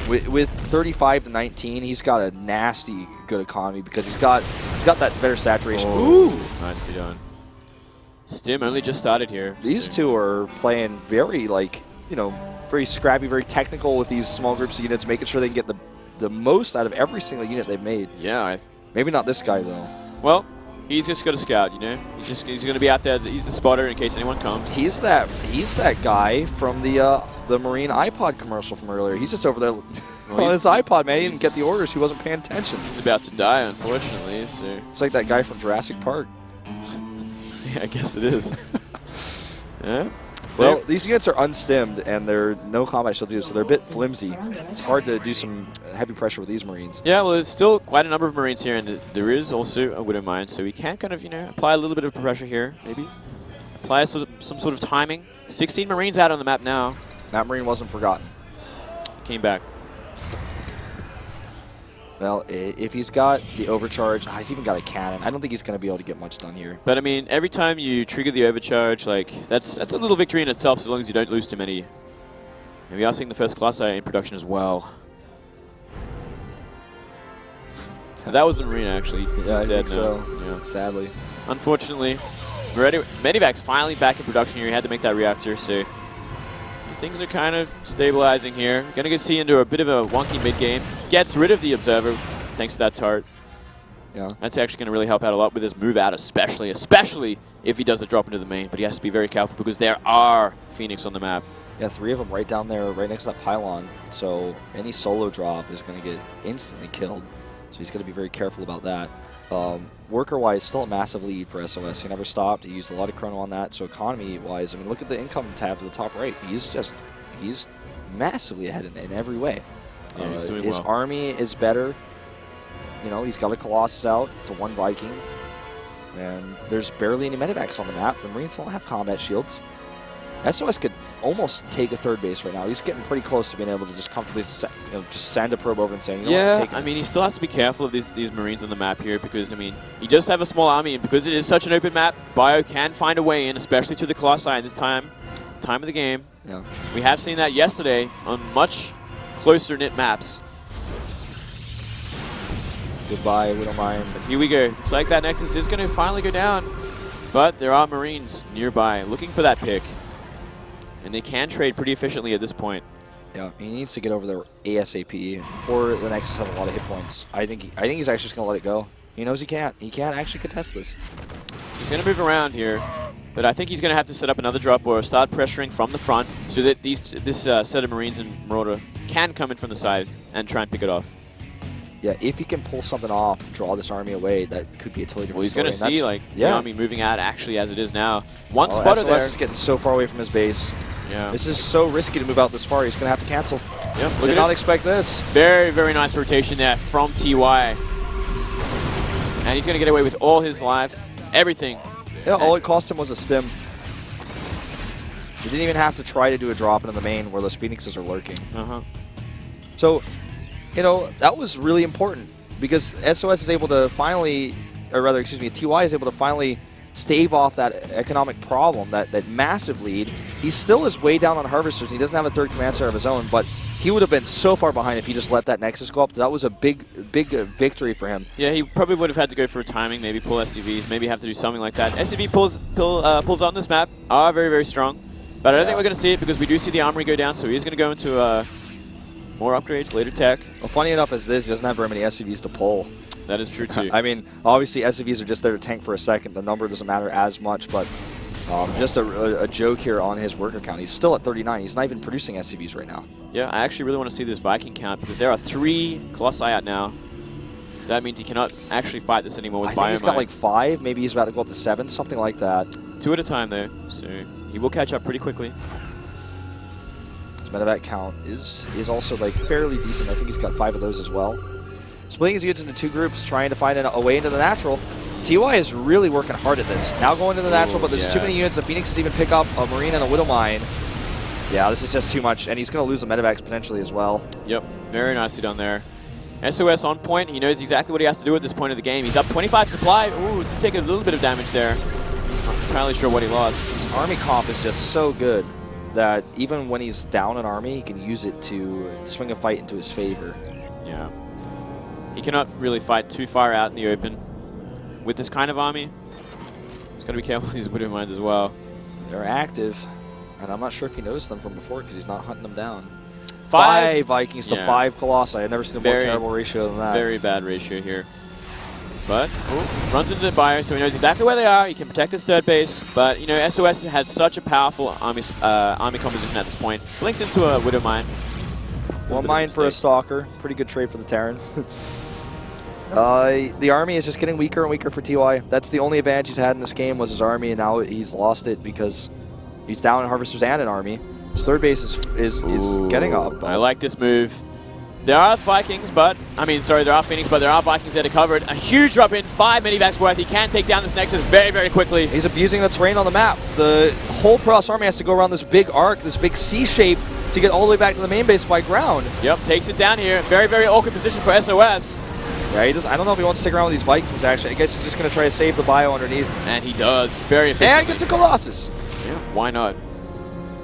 with 35 to 19, he's got a nasty good economy because he's got that better saturation. Oh, ooh, nicely done. Stim only just started here. These two are playing very, like, you know, very scrappy, very technical with these small groups of units, making sure they can get the most out of every single unit they've made. Yeah. Maybe not this guy though. Well, he's just got a scout, you know. He's going to be out there. He's the spotter in case anyone comes. He's that guy from the Marine iPod commercial from earlier. He's just over there on his iPod, man. He didn't get the orders. He wasn't paying attention. He's about to die, unfortunately. So it's like that guy from Jurassic Park. Yeah, I guess it is. Yeah. Well, these units are unstimmed, and they're no combat shields either, so they're a bit flimsy. It's hard to do some heavy pressure with these Marines. Yeah, well, there's still quite a number of Marines here, and there is also a Widow Mine, so we can kind of, you know, apply a little bit of pressure here, maybe. Apply some sort of timing. 16 Marines out on the map now. That Marine wasn't forgotten. Came back. Well, if he's got the overcharge, he's even got a cannon. I don't think he's going to be able to get much done here. But, I mean, every time you trigger the overcharge, like, that's a little victory in itself, so long as you don't lose too many. And we are seeing the first Class I in production as well. That was the Marine, actually. He's dead now. So. Yeah. Sadly. Unfortunately, Medivac's finally back in production here. He had to make that reactor, so things are kind of stabilizing here. Gonna go see into a bit of a wonky mid-game. Gets rid of the Observer thanks to that turret. Yeah. That's actually going to really help out a lot with his move out, especially if he does a drop into the main. But he has to be very careful because there are Phoenix on the map. Yeah, 3 of them right down there, right next to that pylon. So any solo drop is going to get instantly killed. So he's going to be very careful about that. Worker-wise, still a massive lead for SOS. He never stopped. He used a lot of chrono on that. So economy-wise, I mean, look at the income tabs at the top right. He's massively ahead in every way. Yeah, he's doing his well. army is better. You know, he's got a Colossus out to 1 Viking. And there's barely any medevacs on the map. The Marines don't have combat shields. SOS could almost take a 3rd base right now. He's getting pretty close to being able to just comfortably just send a probe over and saying, you know what, I'm taking I mean, he still has to be careful of these Marines on the map here because, I mean, he does have a small army, and because it is such an open map, Bio can find a way in, especially to the Colossi in this time of the game. Yeah. We have seen that yesterday on much closer knit maps. Goodbye, we don't mind. But here we go. Looks like that Nexus is going to finally go down, but there are Marines nearby looking for that pick. And they can trade pretty efficiently at this point. Yeah, he needs to get over there ASAP before the Nexus has a lot of hit points. I think he's actually just going to let it go. He knows he can't. He can't actually contest this. He's going to move around here, but I think he's going to have to set up another drop or start pressuring from the front so that this set of Marines and Marauder can come in from the side and try and pick it off. Yeah, if he can pull something off to draw this army away, that could be a totally different Well, he's going to see like the army moving out actually as it is now. One spotter there. SOS is getting so far away from his base. Yeah. This is so risky to move out this far. He's going to have to cancel. Yep. Did not expect this. Very, very nice rotation there from TY. And he's going to get away with all his life, everything. Yeah, all it cost him was a stim. He didn't even have to try to do a drop into the main where those Phoenixes are lurking. So, you know, that was really important because SOS is able to finally, or rather, excuse me, TY is able to finally stave off that economic problem, that massive lead. He still is way down on Harvesters. He doesn't have a 3rd command center of his own, but he would have been so far behind if he just let that Nexus go up. That was a big victory for him. Yeah, he probably would have had to go for a timing, maybe pull SCVs, maybe have to do something like that. SCV pulls on this map are very, very strong, but I don't think we're going to see it because we do see the armory go down, so he is going to go into more upgrades, later tech. Well, funny enough as this, he doesn't have very many SCVs to pull. That is true, too. I mean, obviously, SCVs are just there to tank for a second. The number doesn't matter as much, but just a joke here on his worker count. He's still at 39. He's not even producing SCVs right now. Yeah, I actually really want to see this Viking count because there are 3 Colossi out now. So that means he cannot actually fight this anymore with I think he's got Biomine. like 5, maybe he's about to go up to 7, something like that. 2 at a time though, so he will catch up pretty quickly. His medevac count is also like fairly decent. I think he's got 5 of those as well. Splitting his units into 2 groups, trying to find a way into the natural. TY is really working hard at this. Now going to the natural, but there's too many units. The Phoenixes even pick up a Marine and a Widow Mine. Yeah, this is just too much, and he's going to lose the medevacs potentially as well. Yep, very nicely done there. SOS on point. He knows exactly what he has to do at this point of the game. He's up 25 supply. Ooh, did take a little bit of damage there. Not entirely sure what he lost. His army comp is just so good that even when he's down an army, he can use it to swing a fight into his favor. Yeah. He cannot really fight too far out in the open with this kind of army. He's got to be careful with these Widow Mines as well. They're active, and I'm not sure if he knows them from before because he's not hunting them down. 5 Vikings to 5 Colossi. I've never seen a more terrible ratio than that. Very bad ratio here. But runs into the bio, so he knows exactly where they are. He can protect his third base. But you know, SOS has such a powerful army composition at this point. Blinks into a Widow Mine. One mine for a Stalker. Pretty good trade for the Terran. The army is just getting weaker and weaker for TY. That's the only advantage he's had in this game was his army, and now he's lost it because he's down in Harvesters and an army. His third base is getting up. I like this move. There are Vikings, but there are Phoenix, but there are Vikings there to cover it. A huge drop in, 5 medivacs worth. He can take down this Nexus very, very quickly. He's abusing the terrain on the map. The whole Protoss army has to go around this big arc, this big C shape, to get all the way back to the main base by ground. Yep, takes it down here. Very, very awkward position for SOS. Yeah, he does. I don't know if he wants to stick around with these Vikings, actually. I guess he's just going to try to save the bio underneath. And he does. Very efficient. And he gets a Colossus. Yeah, why not?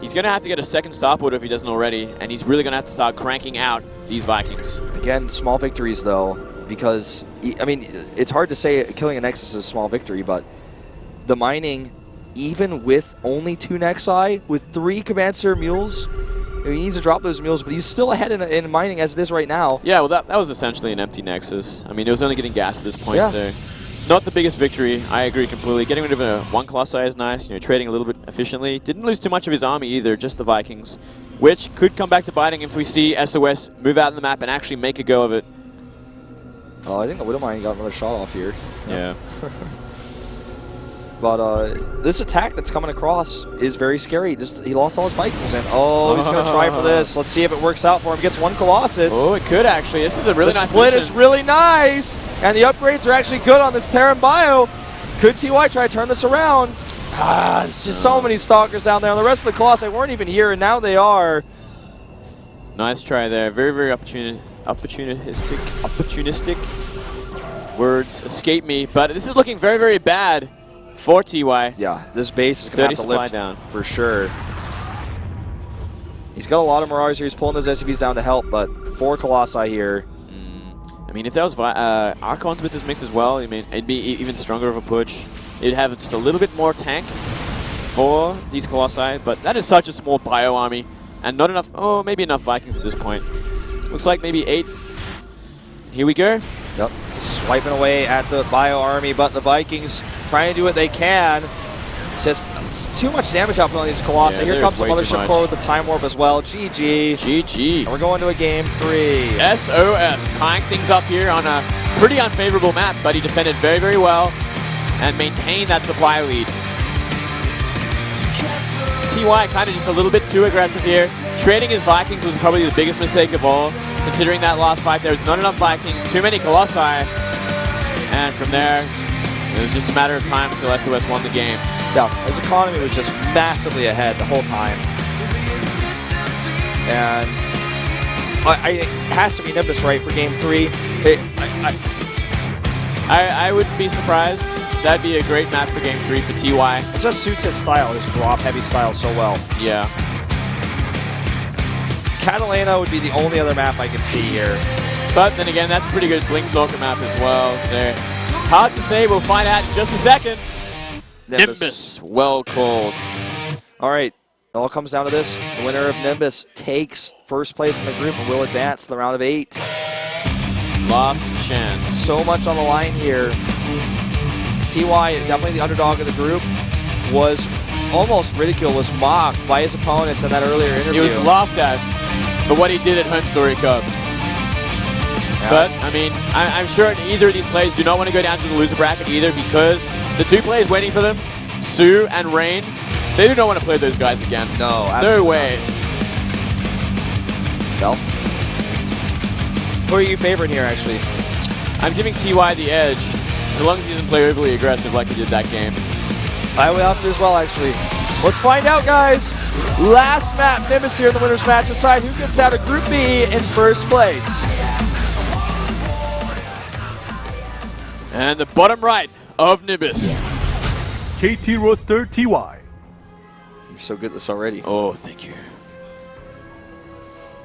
He's going to have to get a second starport if he doesn't already, and he's really going to have to start cranking out these Vikings. Again, small victories, though, because, I mean, it's hard to say killing a Nexus is a small victory, but the mining, even with only 2 Nexi, with 3 Command Center mules, I mean, he needs to drop those mules, but he's still ahead in mining as it is right now. Yeah, well, that was essentially an empty Nexus. I mean, it was only getting gas at this point, so not the biggest victory. I agree completely. Getting rid of one Colossi is nice, you know, trading a little bit efficiently. Didn't lose too much of his army either, just the Vikings, which could come back to biting if we see SOS move out on the map and actually make a go of it. Oh, I think the Widow Mine got another shot off here. Yeah. But this attack that's coming across is very scary. He lost all his Vikings, and he's going to try for this. Let's see if it works out for him. Gets 1 Colossus. Oh, it could actually. This is a really nice split is really nice, and the upgrades are actually good on this Terran bio. Could TY try to turn this around? There's just so many Stalkers down there, and the rest of the Colossi weren't even here, and now they are. Nice try there. Very, very opportunistic. Words escape me, but this is looking very, very bad for TY. Yeah, this base is going to have to lift down for sure. He's got a lot of Marauders here. He's pulling those SCVs down to help, but 4 Colossi here. I mean, if there was Archons with this mix as well, I mean, it'd be even stronger of a push. It'd have just a little bit more tank for these Colossi, but that is such a small bio army, and not enough, maybe enough Vikings at this point. Looks like maybe 8. Here we go. Yep, swiping away at the bio army, but the Vikings trying to do what they can. Just too much damage output on these Colossi. Yeah, here comes the Mothership Core with the Time Warp as well. GG. GG. And we're going to a game 3. SOS tying things up here on a pretty unfavorable map, but he defended very, very well and maintained that supply lead. TY kind of just a little bit too aggressive here. Trading his Vikings was probably the biggest mistake of all, considering that last fight there was not enough Vikings, too many Colossi, and from there it was just a matter of time until SOS won the game. Yeah, his economy was just massively ahead the whole time. And it has to be Nimbus, right, for game 3. I wouldn't be surprised. That'd be a great map for game 3 for TY. It just suits his style, his drop-heavy style so well. Yeah. Catalina would be the only other map I could see here. But then again, that's a pretty good Blink Stalker map as well, so hard to say. We'll find out in just a second. Nimbus. Well called. All right, it all comes down to this. The winner of Nimbus takes first place in the group and will advance to the round of 8. Last chance. So much on the line here. TY, definitely the underdog of the group, was almost ridiculed, was mocked by his opponents in that earlier interview. He was laughed at for what he did at Home Story Cup. But, I mean, I'm sure either of these players do not want to go down to the loser bracket either because the two players waiting for them, Sue and Rain, they do not want to play those guys again. No, no way. Well, who are you favoring here, actually? I'm giving TY the edge, so long as he doesn't play overly aggressive like he did that game. I will have to as well, actually. Let's find out, guys. Last map, Nimbus here in the winner's match. Decide who gets out of Group B in first place. And the bottom right of Nimbus. KT roster TY. You're so good at this already. Oh, thank you.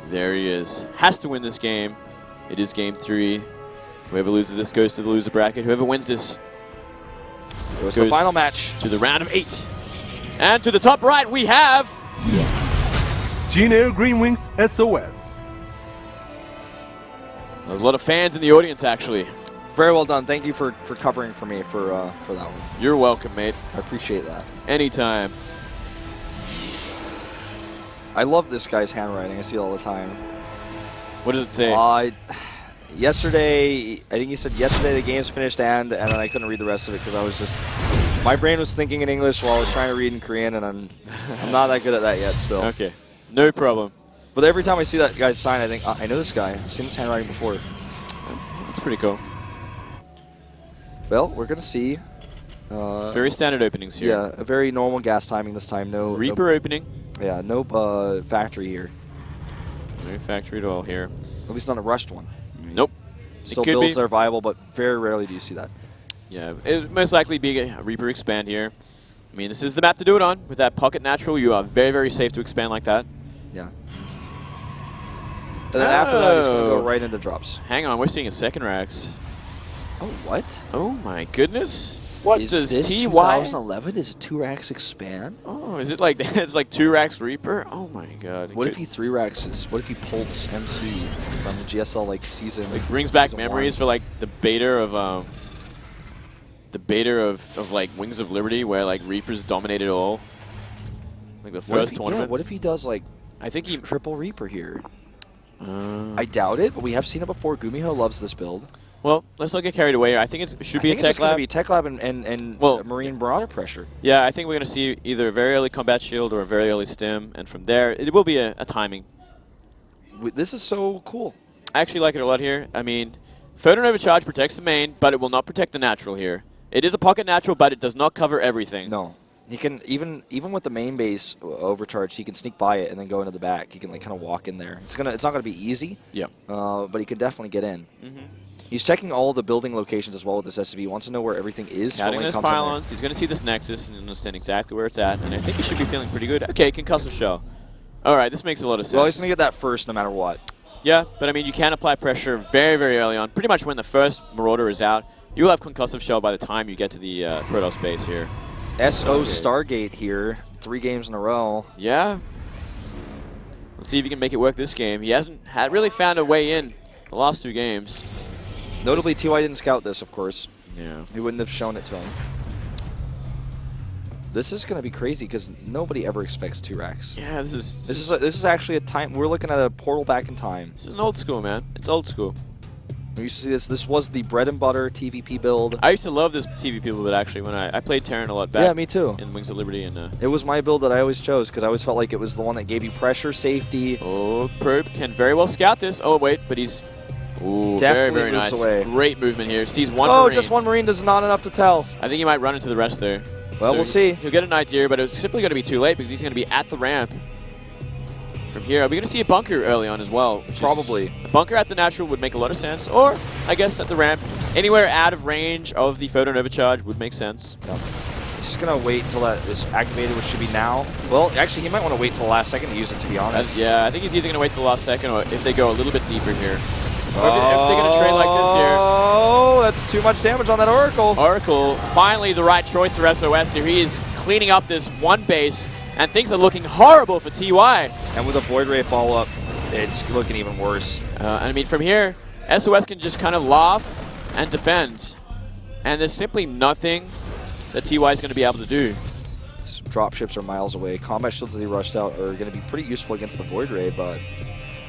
There he is. Has to win this game. It is game 3. Whoever loses this goes to the loser bracket. Whoever wins this goes to the final match. To the round of 8. And to the top right, we have Jin Air Green Wings SOS. There's a lot of fans in the audience, actually. Very well done. Thank you for covering for me for that one. You're welcome, mate. I appreciate that. Anytime. I love this guy's handwriting. I see it all the time. What does it say? Yesterday, I think he said yesterday the game's finished and then I couldn't read the rest of it because I was just, my brain was thinking in English while I was trying to read in Korean, and I'm not that good at that yet still. Okay, no problem. But every time I see that guy's sign, I think, I know this guy. I've seen his handwriting before. That's pretty cool. Well, we're going to see. Very standard openings here. Yeah, a very normal gas timing this time. No Reaper opening. Yeah, no factory here. No factory at all here. At least not a rushed one. Nope. Still builds are viable, but very rarely do you see that. Yeah, it would most likely be a Reaper expand here. I mean, this is the map to do it on. With that pocket natural, you are very, very safe to expand like that. Yeah. And then after that, he's going to go right into drops. Hang on, we're seeing a second Rax. Oh, what? Oh my goodness. What is does this TY? 2011? Is it 2 racks expand? Oh, is it like it's like 2 racks Reaper? Oh my god. What if he 3 racks is? What if he pulled MC from the GSL like season? Like brings back season memories 1. for like the beta of like Wings of Liberty, where like Reapers dominated all. Like the first tournament. Yeah, what if he does like I think he triple Reaper here? I doubt it, but we have seen it before. Gumiho loves this build. Well, let's not get carried away. I think it should be a Tech Lab. It's going to be Tech Lab and well, Marine Marauder pressure. Yeah, I think we're going to see either a very early combat shield or a very early stim, and from there, it will be a timing. This is so cool. I actually like it a lot here. I mean, Photon Overcharge protects the main, but it will not protect the natural here. It is a pocket natural, but it does not cover everything. No. He can, even with the main base overcharge, he can sneak by it and then go into the back. He can like kind of walk in there. It's not gonna be easy. Yeah. But he can definitely get in. He's checking all the building locations as well with this SCV. He wants to know where everything is. Counting those pylons. He's going to see this Nexus and understand exactly where it's at. And I think he should be feeling pretty good. Okay, concussive shell. All right, this makes a lot of sense. Well, he's going to get that first no matter what. Yeah, but I mean, you can apply pressure very, very early on. Pretty much when the first Marauder is out, you will have concussive shell by the time you get to the Protoss base here. SO Stargate here. 3 games in a row. Yeah. Let's see if he can make it work this game. He hasn't really found a way in the last 2 games. Notably, TY didn't scout this, of course. Yeah. He wouldn't have shown it to him. This is going to be crazy because nobody ever expects 2 racks. Yeah, this is actually a time. We're looking at a portal back in time. This is an old school, man. It's old school. We used to see this. This was the bread and butter TVP build. I used to love this TVP build actually when I played Terran a lot back. Yeah, me too. In Wings of Liberty and. It was my build that I always chose because I always felt like it was the one that gave you pressure, safety. Oh, Probe can very well scout this. Oh wait, but he's. Ooh, definitely very, very nice. Away. Great movement here. Sees one Marine. Oh, just one Marine is not enough to tell. I think he might run into the rest there. Well, we'll see. He'll get an idea, but it's simply going to be too late because he's going to be at the ramp. From here, are we going to see a bunker early on as well? Probably. A bunker at the natural would make a lot of sense, or I guess at the ramp. Anywhere out of range of the Photon Overcharge would make sense. No. He's just going to wait until that is activated, which should be now. Well, actually, he might want to wait till the last second to use it, to be honest. Yeah, I think he's either going to wait till the last second or if they go a little bit deeper here. Or if they're going to trade like this here. Oh, that's too much damage on that Oracle. Oracle, finally the right choice for SOS here. He is cleaning up this one base, and things are looking horrible for TY. And with a Void Ray follow-up, it's looking even worse. I mean, from here, SOS can just kind of laugh and defend. And there's simply nothing that TY is going to be able to do. Dropships are miles away. Combat shields that he rushed out are going to be pretty useful against the Void Ray, but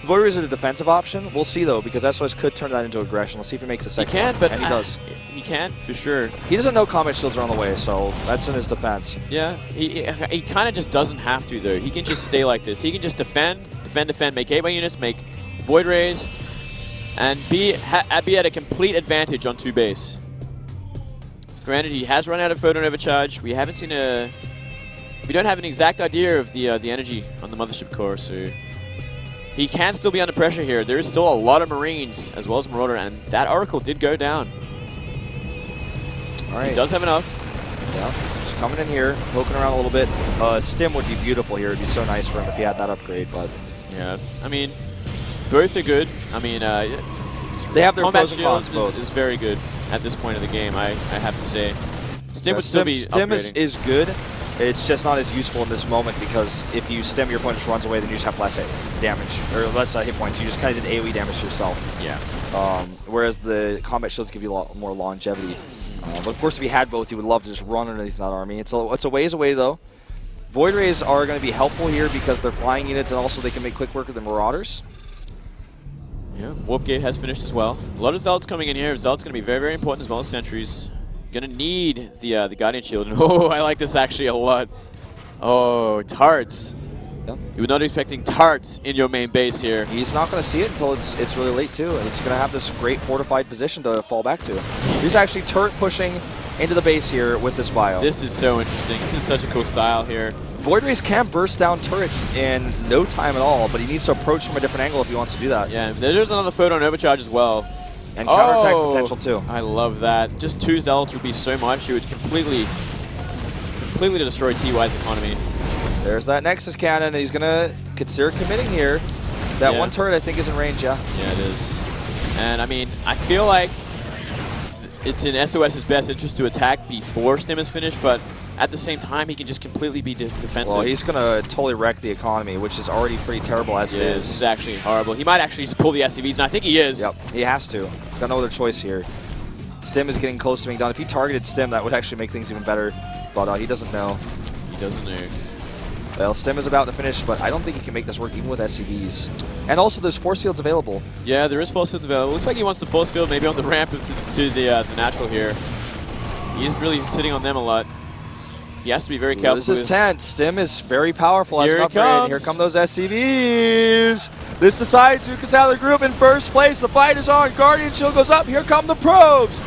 Void Rays are the defensive option. We'll see though, because SOS could turn that into aggression. Let's see if he makes a second. He can, one. but and he does. He can for sure. He doesn't know combat shields are on the way, so that's in his defense. Yeah, he kind of just doesn't have to though. He can just stay like this. He can just defend, make 8 by units, make Void Rays, and be at a complete advantage on 2 base. Granted, he has run out of photon overcharge. We haven't seen we don't have an exact idea of the energy on the mothership core, so he can still be under pressure here. There is still a lot of Marines as well as Marauder, and that Oracle did go down. All right. He does have enough. Yeah, just coming in here, poking around a little bit. Stim would be beautiful here. It'd be so nice for him if he had that upgrade, but yeah, I mean, both are good. I mean, they have their combat pros and cons shields both. is very good at this point of the game, I have to say. Stim would still be Stim upgrading. is good. It's just not as useful in this moment because if you stim, your opponent just runs away, then you just have less damage, or less hit points. You just kind of did AoE damage to yourself. Yeah. Whereas the combat shields give you a lot more longevity. But of course, if he had both, he would love to just run underneath that army. It's a ways away, though. Void Rays are going to be helpful here because they're flying units, and also they can make quick work of the Marauders. Yeah, Warp Gate has finished as well. A lot of Zealots coming in here. Zealots going to be very, very important as well as Sentries. Going to need the Guardian Shield. And oh, I like this actually a lot. Oh, Tarts. Yeah. You were not expecting Tarts in your main base here. He's not going to see it until it's really late, too. And it's going to have this great fortified position to fall back to. He's actually turret pushing into the base here with this bio. This is so interesting. This is such a cool style here. Void Rays can burst down turrets in no time at all, but he needs to approach from a different angle if he wants to do that. Yeah, there's another photon overcharge as well. And counterattack potential, too. I love that. Just 2 Zealots would be so much. It would completely destroy TY's economy. There's that Nexus cannon. He's going to consider committing here. That one turret, I think, is in range, yeah. Yeah, it is. And, I mean, I feel like it's in SOS's best interest to attack before Stim is finished, but at the same time, he can just completely be defensive. Well, he's going to totally wreck the economy, which is already pretty terrible as it is. This is actually horrible. He might actually just pull the SCVs, and I think he is. Yep, he has to. Got no other choice here. Stim is getting close to being done. If he targeted Stim, that would actually make things even better, but he doesn't know. He doesn't know. Well, Stim is about to finish, but I don't think he can make this work even with SCVs. And also, there's force fields available. Yeah, there is force fields available. Looks like he wants the force field maybe on the ramp to the natural here. He's really sitting on them a lot. He has to be very careful. This is tense. Stim is very powerful as Here an it upgrade. comes. Here come those SCVs. This decides who gets out of the group in first place. The fight is on. Guardian Shield goes up. Here come the probes.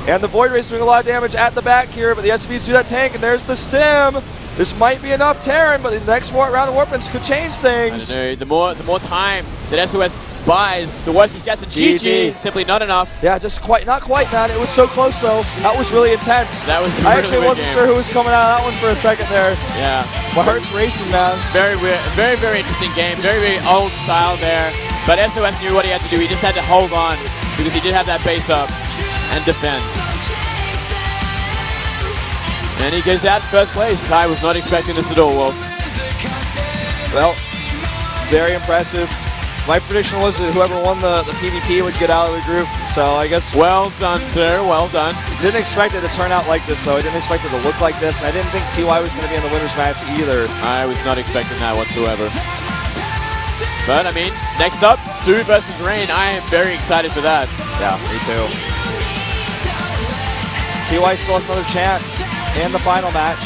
And the Void Rays doing a lot of damage at the back here, but the SCVs do that tank, and there's the Stim. This might be enough Terran, but the next round of Warpins could change things. I don't know. The more time that SOS buys, the worse this gets. And GG, simply not enough. Yeah, just not quite, man. It was so close, though. That was really intense. That was I really actually weird wasn't game. sure who was coming out of that one for a second there. Yeah. My heart's racing, man. Very weird, very, very interesting game. Very, very old style there. But SOS knew what he had to do. He just had to hold on because he did have that base up and defense. And he goes out in first place. I was not expecting this at all, Wolf. Well, very impressive. My prediction was that whoever won the PvP would get out of the group, so I guess... Well done, sir. Well done. Didn't expect it to turn out like this, though. I didn't expect it to look like this, and I didn't think TY was going to be in the winner's match either. I was not expecting that whatsoever. But, I mean, next up, Sue versus Rain. I am very excited for that. Yeah, me too. TY still has another chance in the final match,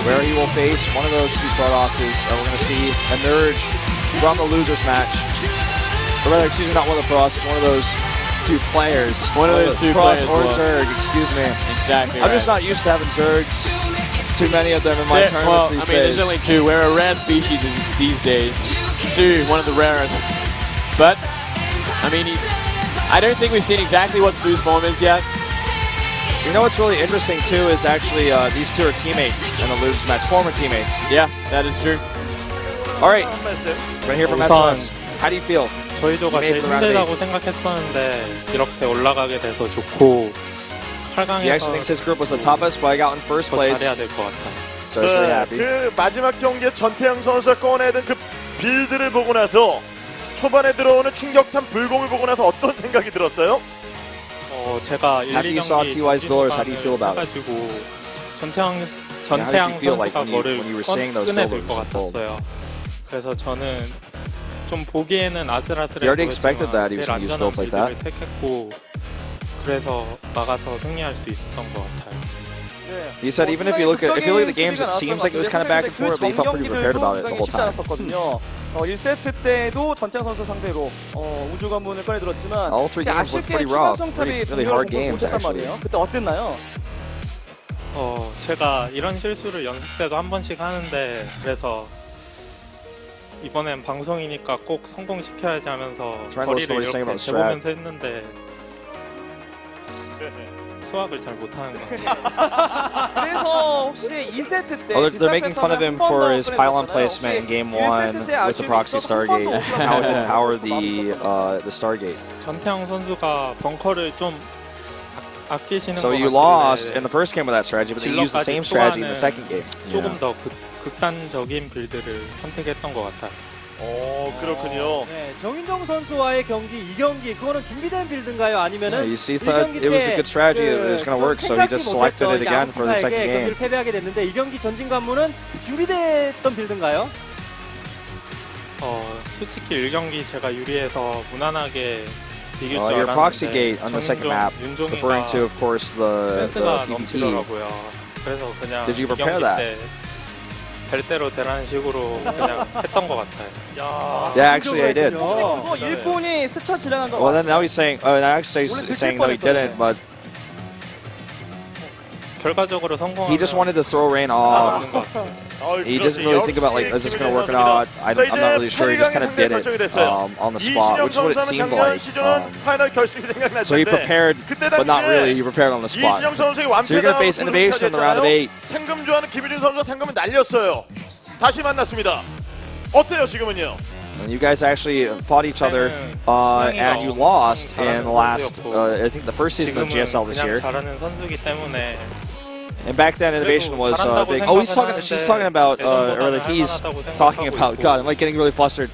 where he will face one of those 2 Protosses, and we're going to see emerge from the losers match. Or rather, excuse me, not one of the Protosses, one of those 2 players. One of those 2 Protoss players. or Zerg, excuse me. Exactly. I'm just not used to having Zergs. Too many of them in my tournaments these days. There's only 2. We're a rare species these days. Sue, one of the rarest. But, I mean, I don't think we've seen exactly what Sue's form is yet. You know what's really interesting, too, is actually these 2 are teammates in the losers match, former teammates. Yeah, that is true. All right, right here from SOS. How do you feel? 저희도가 제일 힘들다고 생각했었는데 이렇게 올라가게 돼서 좋고 He actually 8강에서 thinks his group was the toughest, but I got in first 더 place. 잘해야 될 것 같아요. So he's really happy. 그 마지막 경기에 전태양 선수가 꺼내든 그 빌드를 보고 나서 초반에 들어오는 충격탄 불공을 보고 나서 어떤 생각이 들었어요? 제가 1, After you saw 2경기 TY's builders, how do you feel about it? 해가지고 전태양 How did you feel like 선수가 when you were saying those 꺼내들 builders 것 unfold? 같았어요. 그래서 저는 좀 보기에는 아슬아슬해 You already expected that he was 제일 gonna use 안전한 builds like that. 빌드를 택했고 그래서 막아서 승리할 수 있었던 것 같아요. He said even if you look at the games, it seems like it was kind of back and forth, but he felt pretty prepared about it the whole time. 1세트 때도 전태양 선수 상대로 우주 관문을 꺼내들었지만 All three games looked pretty rough, really hard games actually. 그때 어땠나요? 제가 이런 실수를 연습 때도 한 번씩 하는데 그래서 이번엔 방송이니까 꼭 성공시켜야지 하면서 거리를 이렇게 재보면서 했는데 수학을 잘 못하는 것 같아요. 그래서 혹시 2세트 때 They're making fun of him for his pylon placement in game 1 with the proxy Stargate, how it didn't power the Stargate. 전태양 선수가 벙커를 좀 아끼시는 So 것 you 같은데 lost in the first game with that strategy, but then you used the same strategy in the second game. 조금 더 극단적인 빌드를 선택했던 것 같아요. 그렇군요. 네, 정인정 선수와의 경기, 이 경기 그거는 준비된 빌드인가요? 아니면은 Yeah, you see, thought it was a good strategy, it was going to work, so he just selected it again for the second game. 경기를 패배하게 됐는데 이 경기 전진 관문은 준비됐던 빌드인가요? 솔직히 1경기 제가 유리해서 무난하게 이길 줄 Your proxy 알았는데 gate on the second map, referring to, of course, the 센스가 PvP. 넘치더라고요. 그래서 그냥 Did you 이 prepare 경기 that? 때 될 대로 되라는 식으로 그냥 했던 것 같아요. Yeah, actually I did. 그거 일본이 스쳐 지나간 거 Well, then now he's saying, now actually he's saying no, he didn't, but 결과적으로 성공하면 he just wanted to throw Rain off. He doesn't really think about like, is this going to work or not? I'm not really sure. He just kind of did it on the spot, which is what it seemed like. So he prepared, but not really. He prepared on the spot. So you're going to face Innovation in the round of 8. 상금주하는 김유진 선수가 상금을 날렸어요. 다시 만났습니다. 어때요 지금은요? And you guys actually fought each other, and you lost in the last, I think the first season of GSL this year. 잘하는 선수기 때문에 And back then, Innovation was big. Oh, she's talking about, or he's talking about. God, I'm like getting really flustered.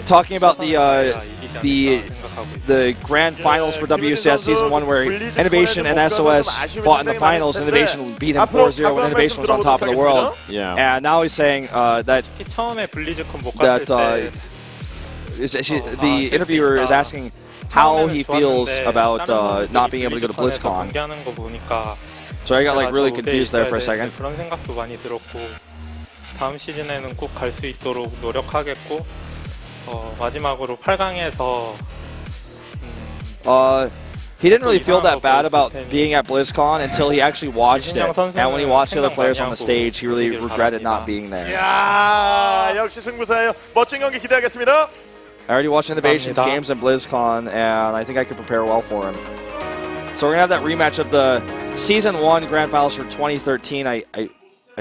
Talking about the grand finals for WCS Season 1 where Innovation and SOS fought in the finals. Innovation beat him 4-0 when Innovation was on top of the world. Yeah. And now he's saying that 처음에 블리즈컨 못 갔을 때 the interviewer is asking how he feels about not being able to go to BlizzCon. 경기하는 거 보니까 So I got like really confused there for a second. 그런 생각도 많이 들었고 다음 시즌에는 꼭 갈 수 있도록 노력하겠고 마지막으로 8강에서 he didn't really feel that bad about being at BlizzCon until he actually watched it. And when he watched the other players on the stage, he really regretted not being there. 야, 역시 승부사예요. 멋진 경기 기대하겠습니다. I already watched Innovation's games at BlizzCon, and I think I could prepare well for him. So we're gonna have that rematch of the Season 1 Grand Finals for 2013. I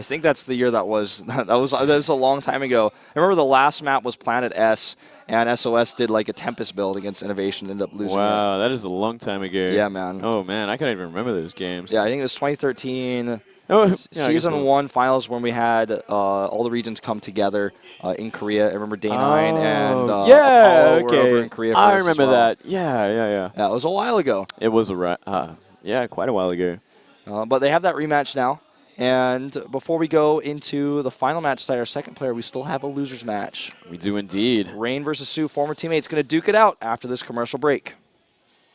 think that's the year that was. That was a long time ago. I remember the last map was Planet S, and SOS did like a Tempest build against Innovation, ended up losing. Wow, that is a long time ago. Yeah, man. Oh man, I can't even remember those games. Yeah, I think it was 2013. Oh, Season 1 finals when we had all the regions come together in Korea. I remember Day 9 and Apollo were over in Korea. I remember that. Yeah. Yeah, it was a while ago. It was quite a while ago. But they have that rematch now. And before we go into the final match, our second player, we still have a losers match. We do indeed. Rain versus Sue, former teammates, going to duke it out after this commercial break.